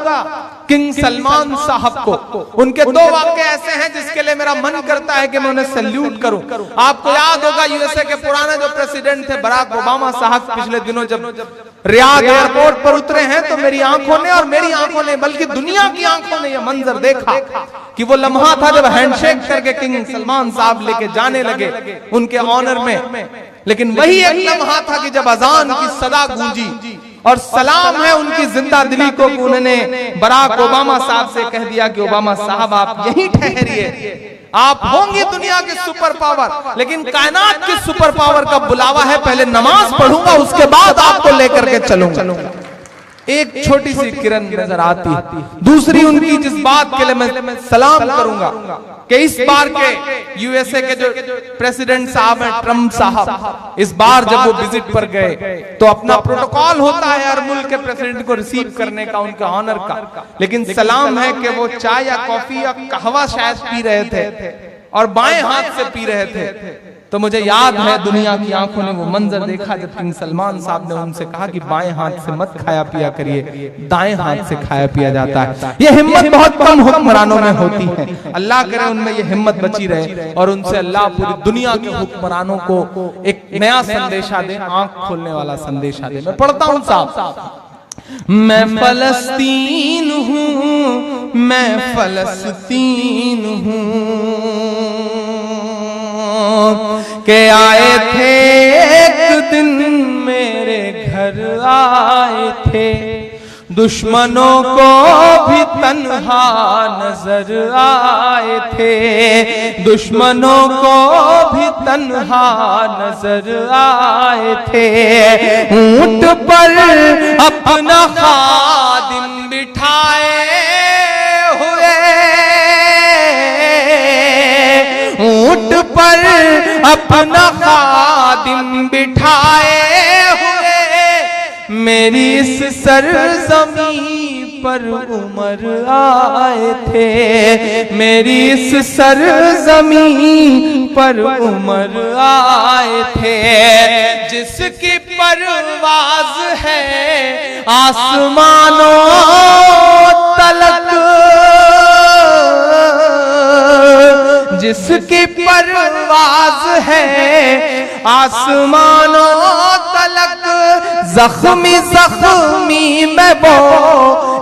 किंग सलमान साहब को। उनके 2 वाक्य ऐसे हैं जिसके लिए मेरा मन करता है कि मैं उन्हें सैल्यूट करूं। आपको याद होगा यूएसए के पुराने जो प्रेसिडेंट थे बराक ओबामा साहब पिछले दिनों जब रियाद एयरपोर्ट पर उतरे हैं तो मेरी आंखों ने और मेरी आंखों ने बल्कि दुनिया की आंखों ने यह मंजर देखा कि वो लम्हा था जब हैंडशेक करके किंग सलमान साहब लेके जाने लगे उनके ऑनर में, लेकिन वही एक लम्हा था कि जब अजान की सदा गूंजी और सलाम है उनकी जिंदा दिली को उन्होंने बराक ओबामा साहब से कह दिया कि ओबामा साहब आप यहीं ठहरिए, आप होंगे दुनिया के सुपर पावर, लेकिन कायनात के सुपर पावर का बुलावा है, पहले नमाज पढ़ूंगा उसके बाद आपको लेकर के चलूंगा। एक छोटी सी किरण नजर आती। दूसरी उनकी जिस बात के लिए मैं सलाम करूंगा कि इस बार के यूएसए के जो प्रेसिडेंट साहब हैं ट्रम्प साहब, इस बार जब वो विजिट पर गए तो अपना प्रोटोकॉल होता है हर मुल्क के प्रेसिडेंट को रिसीव करने का, उनके ऑनर का, लेकिन सलाम है कि वो चाय या कॉफी या कहवा शायद पी रहे थे और बाएं हाथ से पी रहे थे। तो मुझे याद है दुनिया की आंखों ने वो मंजर देखा जब किंग सलमान साहब ने उनसे कहा कि बाएं हाथ से मत खाया पिया करिए, दाएं हाथ से खाया पिया जाता है। ये हिम्मत बहुत कम हुक्मरानों में होती है। अल्लाह करे उनमें ये हिम्मत बची रहे और उनसे अल्लाह पूरी दुनिया के हुक्मरानों को एक नया संदेशा दे, आंख खोलने वाला संदेशा दे। मैं पढ़ता हूं साहब, मैं फलस्तीन हूँ, मैं फलस्तीन हूँ के आए थे एक दिन मेरे घर आए थे, दुश्मनों को भी तन्हा नजर आए थे, दुश्मनों को भी तन्हा नजर आए थे। ऊंट पर अपना खादिम बिठाए हुए, ऊंट पर अपना खादिम बिठाए हुए, मेरी इस सरजमी पर उमर आए थे, मेरी इस सरजमी पर उमर आए थे। जिसकी परवाज है आसमानों तलक, जिसकी परवाज है आसमानों तलक, जख्मी जख्मी मैं वो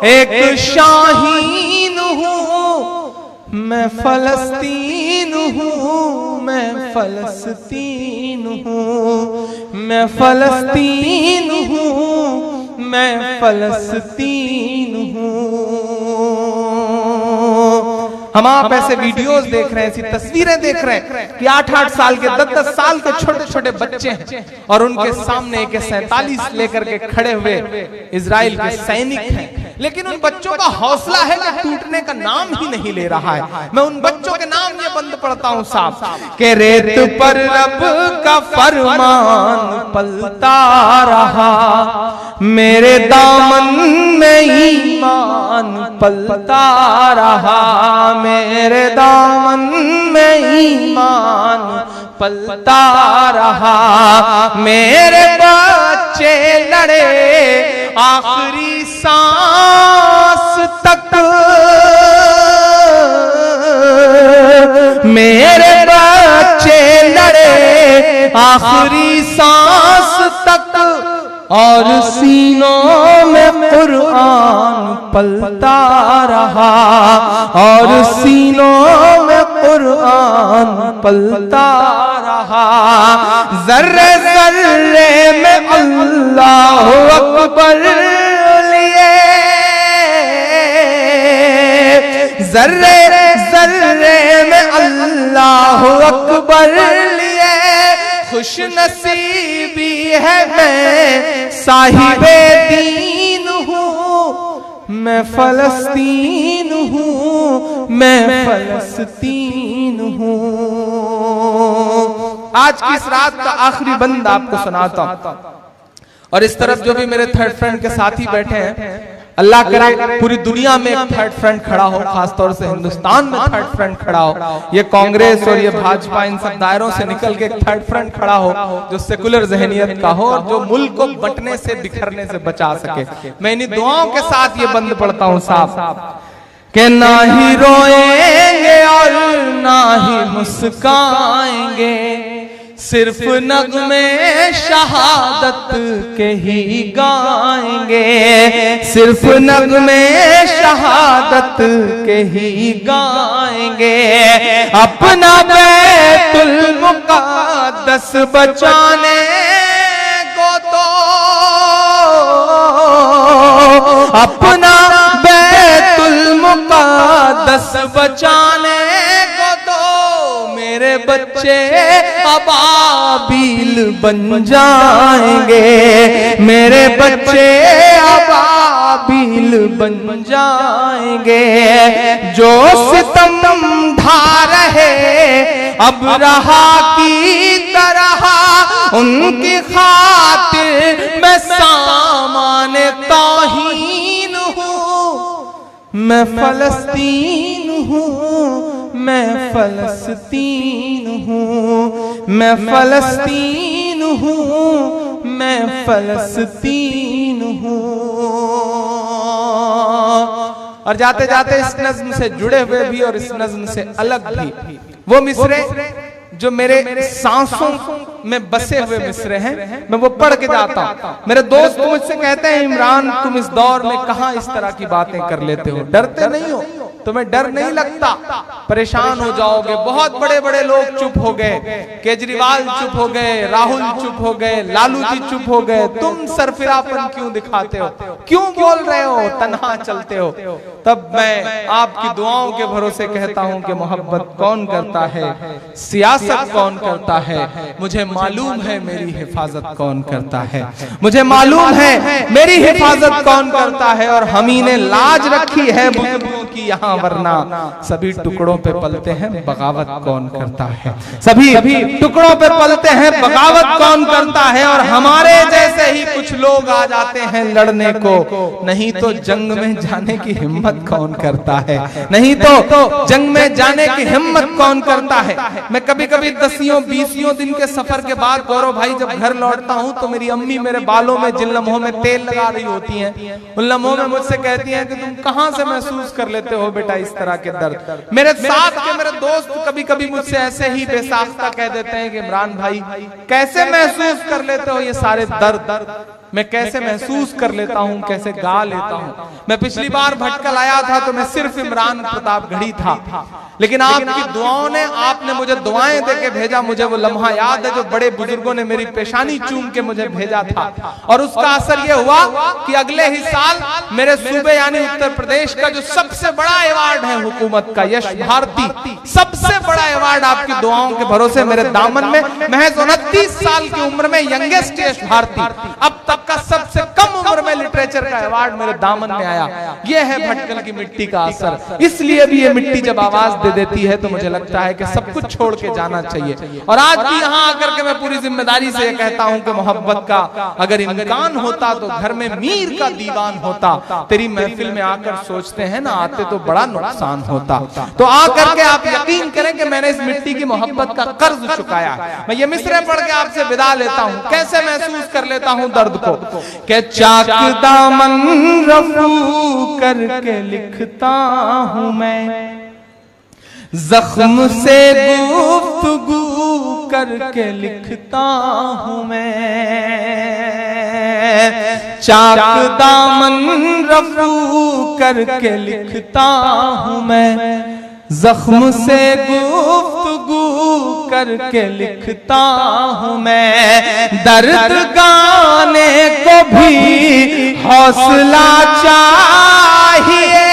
एक शाहीन हूँ, मैं फलस्तीन हूँ, मैं फलस्तीन हूँ, मैं फलस्तीन हूँ, मैं फलस्तीन हूँ। हम आप ऐसे वीडियोस देख रहे हैं, ऐसी तस्वीरें देख रहे हैं कि 8-8 साल के 10-10 साल के छोटे छोटे बच्चे हैं और उनके सामने AK-47 लेकर के खड़े हुए इजराइल के सैनिक हैं, लेकिन उन बच्चों का हौसला है कि टूटने का नाम ही नहीं ले रहा है। मैं उन बच्चों के नाम ये बंद पढ़ता हूं साफ के रेत पर रब का फरमान पलता रहा, मेरे दामन में ईमान पलता रहा, मेरे दामन में ईमान पलता रहा। मेरे बच्चे लड़े आखिरी सांस तक, मेरे बच्चे लड़े आखिरी सांस तक, और सीनों में कुरान पलता रहा, और सीनों में कुरान पलता रहा। जर्रे जर्रे में अल्लाह अकबर लिए, जर्रे जर्रे में अल्लाह अकबर लिए, खुश नसीबी है मैं साहिबे दीन हूँ, मैं फलस्तीन हूँ, मैं फलस्तीन हूँ। आज की इस रात का आखिरी बंद आपको सुनाता हूँ, और इस तरफ जो भी मेरे थर्ड फ्रेंड के साथी बैठे हैं, अल्लाह करे पूरी दुनिया में एक थर्ड फ्रंट खड़ा हो, खासतौर से हिंदुस्तान में थर्ड फ्रंट खड़ा हो। ये कांग्रेस और ये भाजपा इन सब दायरों से निकल के एक थर्ड फ्रंट खड़ा हो जो सेकुलर जहनियत का हो और जो मुल्क को बंटने से बिखरने से बचा सके। मैं इन्हीं दुआओं के साथ ये बंद पढ़ता हूँ साहब कि ना ही रोएंगे और ना ही मुस्काएंगे, सिर्फ नगमे शहादत के ही गाएंगे, सिर्फ नगमे शहादत के ही गाएंगे। अपना बैतुल मुक़द्दस बचाने को तो, अपना बैतुल मुक़द्दस बचाने को तो मेरे बच्चे अबाबिल बन जाएंगे, मेरे बच्चे अबाबिल बन जाएंगे। जो सितम ढा रहे अब रहा की तरह, उनकी खातिर मैं सामान तौहीन हूँ, मैं फलस्तीन हूँ, मैं फलस्तीन हूँ, मैं फलस्तीन हूँ, मैं फलस्तीन हूँ। और जाते जाते इस नज्म से जुड़े हुए भी और इस नज्म से अलग भी वो मिसरे जो मेरे सांसों में बसे हुए मिसरे हैं, मैं वो पढ़ के जाता हूँ। मेरे दोस्त मुझसे कहते हैं, इमरान तुम इस दौर में कहाँ इस तरह की बातें कर लेते हो, डरते नहीं हो? तुम्हें डर नहीं लगता? परेशान हो जाओगे। बहुत बड़े बड़े लोग चुप हो गए, केजरीवाल चुप हो गए, राहुल चुप हो गए, लालू जी चुप हो गए। तुम सरफिरापन क्यों दिखाते हो? क्यों बोल रहे हो? तन्हा चलते हो। तब मैं आपकी दुआओं के भरोसे कहता हूं कि मोहब्बत कौन करता है, सियासत कौन करता है, मुझे मालूम है मेरी हिफाजत कौन करता है, मुझे मालूम है मेरी हिफाजत कौन करता है। और हम ही ने लाज रखी है बुजुर्गों की यहाँ, वरना सभी टुकड़ों पे पलते हैं, बगावत कौन करता है? सभी टुकड़ों पे पलते हैं, बगावत कौन करता है? और हमारे जैसे ही कुछ लोग आ जाते हैं लड़ने को। नहीं तो जंग में जाने की हिम्मत कौन करता है? नहीं तो जंग में जाने की हिम्मत कौन करता है? मैं कभी कभी 10-20 दिन के सफर के बाद गौरव भाई जब घर लौटता हूं तो मेरी अम्मी मेरे बालों में जिन लम्हों में तेल लगा रही होती हैं, उन लम्हों में मुझसे कहती हैं कि तुम कहां से महसूस कर लेते हो बेटा इस तरह के दर्द? मेरे साथ के मेरे दोस्त कभी कभी मुझसे ऐसे ही बेसाख्ता कह देते हैं कि इमरान भाई कैसे महसूस कर लेते हो ये सारे दर्द? मैं कैसे महसूस कर लेता हूं, कैसे गा लेता हूं। मैं पिछली बार भटकल आया था तो मैं सिर्फ इमरान प्रतापगढ़ी था, लेकिन आपकी दुआओं ने, आपने मुझे दुआएं देके भेजा। मुझे वो लम्हा याद है जो बड़े बुजुर्गों ने मेरी पेशानी चूम के मुझे भेजा था, और उसका असर ये हुआ कि अगले ही साल मेरे सूबे यानी उत्तर प्रदेश का जो सबसे बड़ा अवार्ड है हुकूमत का, यश भारती, सबसे बड़ा अवार्ड आपकी दुआओं के भरोसे मेरे दामन में, महज 29 साल की उम्र में यंगेस्ट यश भारती, अब तक का सबसे कम उम्र में लिटरेचर का अवार्ड मेरे दामन में आया। यह है भटकल की मिट्टी का असर। इसलिए भी ये मिट्टी जब आवाज दे देती है तो मुझे लगता है कि सब कुछ छोड़ के जाना चाहिए। और आज भी यहाँ आकर के मैं पूरी जिम्मेदारी से कहता हूँ कि मोहब्बत का अगर इम्कान होता तो घर में मीर का दीवान होता। तेरी महफिल में आकर सोचते हैं ना, आते तो बड़ा नुकसान होता। तो आकर के आप यकीन करें कि मैंने इस मिट्टी की मोहब्बत का कर्ज चुकाया। मैं ये मिसरे पढ़ के आपसे विदा लेता हूँ। कैसे महसूस कर लेता हूँ दर्द को? के चाक दामन रफू करके लिखता हूँ मैं, जख्म से गुफ्तगू करके लिखता हूँ मैं। चाक दामन रफू करके लिखता हूँ मैं, जख्म से गुफ्तगू करके लिखता हूँ मैं। दर्द गाने को भी हौसला चाहिए,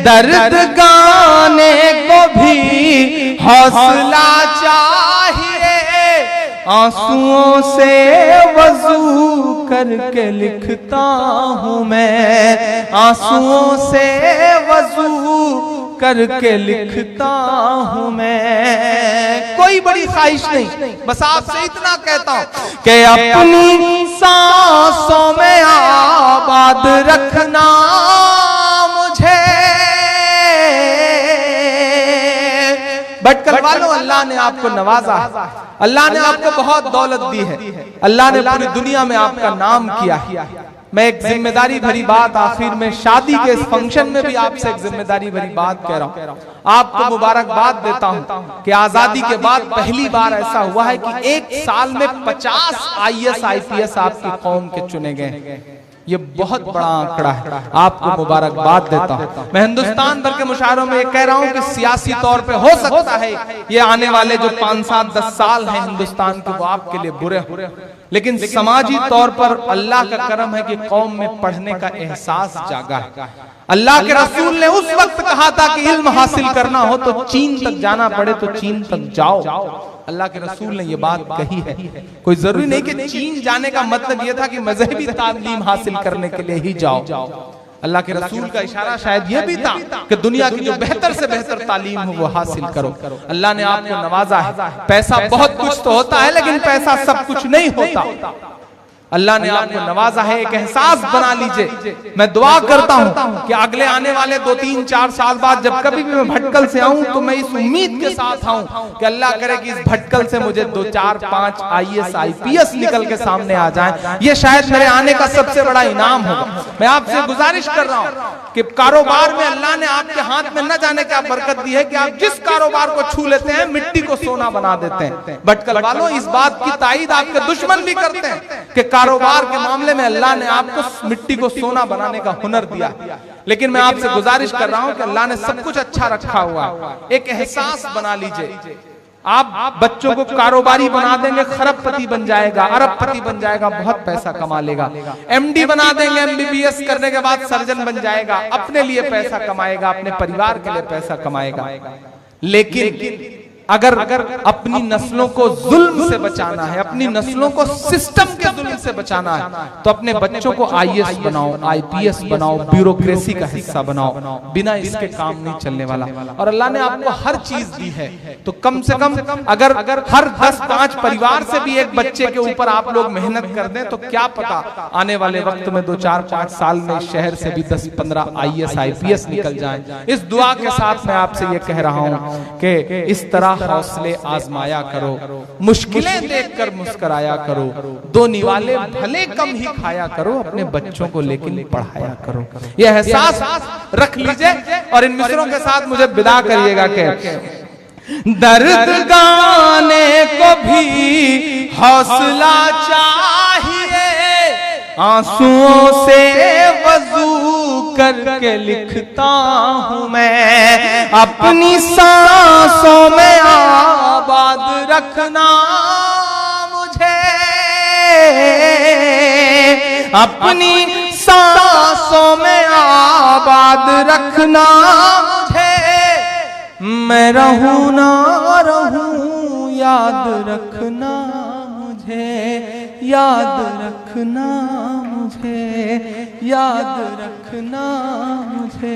दर्द गाने को भी हौसला चाहिए। आंसुओं से वजू करके लिखता हूँ मैं, आंसुओं से वजू करके लिखता हूँ मैं। कोई बड़ी ख्वाहिश नहीं, बस आपसे इतना कहता हूँ कि अपनी सांसों में आबाद रखना मुझे। भटकल वालों, अल्लाह ने आपको नवाजा है, अल्लाह ने आपको बहुत दौलत दी है, अल्लाह ने पूरी दुनिया में आपका नाम किया है। मैं एक जिम्मेदारी भरी बात आखिर में, शादी के इस फंक्शन में भी आपसे एक जिम्मेदारी भरी बात कह रहा हूँ। आपको मुबारकबाद देता हूँ कि आजादी के बाद पहली बार ऐसा हुआ है कि एक साल में 50 IAS IPS आपकी कौम के चुने गए। ये बहुत बड़ा आंकड़ा है, आपको मुबारकबाद देता हूँ। मैं हिंदुस्तान भर के मुशायरों में ये कह रहा हूँ कि सियासी तौर पे हो सकता है ये आने वाले जो 5, 7, 10 साल हैं हिंदुस्तान के, वो आपके लिए बुरे हो, लेकिन समाजी तौर पर अल्लाह का करम है कि कौम में पढ़ने का एहसास जागा है। अल्लाह के रसूल ने उस वक्त कहा था कि इल्म हासिल करना हो तो चीन तक जाना पड़े तो चीन तक जाओ। अल्लाह के रसूल ने ये बात कही है। कोई जरूरी नहीं कि चीन जाने का मतलब ये था कि मजहबी तालीम हासिल करने के लिए ही जाओ। अल्लाह के रसूल का इशारा शायद ये भी था कि दुनिया की जो बेहतर से बेहतर तालीम हो वो हासिल करो। अल्लाह ने आपको नवाजा है। पैसा बहुत कुछ तो होता है, लेकिन पैसा सब कुछ नहीं होता। अल्लाह ने आपको नवाजा है, एक एहसास बना लीजिए। मैं दुआ करता हूं कि अगले आने वाले 2, 3, 4 साल बाद जब कभी भी मैं भटकल से आऊं तो मैं इस उम्मीद के साथ आऊं कि अल्लाह करे कि इस भटकल से मुझे 2, 4, 5 IAS IPS निकल के सामने आ जाएं। ये शायद मेरे आने का सबसे बड़ा इनाम होगा। मैं आपसे गुजारिश कर रहा हूं कि कारोबार में अल्लाह ने आपके हाथ में न जाने क्या बरकत दी है कि आप जिस कारोबार को छू लेते हैं मिट्टी को सोना बना देते हैं। भटकल वालों, इस बात की ताईद आपके दुश्मन भी करते हैं कि कारोबार के मामले में अल्लाह ने आपको मिट्टी को सोना बनाने का हुनर दिया, लेकिन मैं आपसे गुजारिश कर रहा हूं कि अल्लाह ने सब कुछ अच्छा रखा हुआ है। एक एहसास बना लीजिए, आप बच्चों को कारोबारी बना देंगे, खरबपति बन जाएगा, अरबपति बन जाएगा, बहुत पैसा कमा लेगा। एमडी बना देंगे, एमबीबीएस करने के बाद सर्जन बन जाएगा, अपने लिए पैसा कमाएगा, अपने परिवार के लिए पैसा कमाएगा। लेकिन अगर अपनी नस्लों को जुल्म से बचाना है, अपनी नस्लों को सिस्टम के जुल्म से बचाना है, तो अपने बच्चों को आईएएस बनाओ, आईपीएस बनाओ, ब्यूरोक्रेसी का हिस्सा बनाओ। बिना इसके काम नहीं चलने वाला। और अल्लाह ने आपको हर चीज दी है, तो कम से कम अगर हर 10-5 परिवार से भी एक बच्चे के ऊपर आप लोग मेहनत कर दें, तो क्या पता आने वाले वक्त में 2-4-5 साल में शहर से भी 10-15 आईएएस आईपीएस निकल जाए। इस दुआ के साथ मैं आपसे ये कह रहा हूं कि इस तरह हौसले आजमाया करो, मुश्किलें देखकर मुस्कुराया करो, 2 निवाले भले कम ही खाया करो, अपने बच्चों को लेकिन पढ़ाया करो। यह एहसास रख लीजिए और इन मिसरों के साथ मुझे विदा करिएगा कि दर्द गाने को भी हौसला चाहिए, आंसुओं से वजू करके लिखता हूँ मैं, अपनी सांसों में आबाद रखना मुझे, अपनी सांसों में आबाद रखना मुझे, मैं रहूं ना रहूं याद रखना मुझे, याद रखना मुझे, याद रखना मुझे।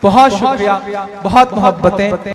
बहुत शुक्रिया, बहुत मोहब्बतें।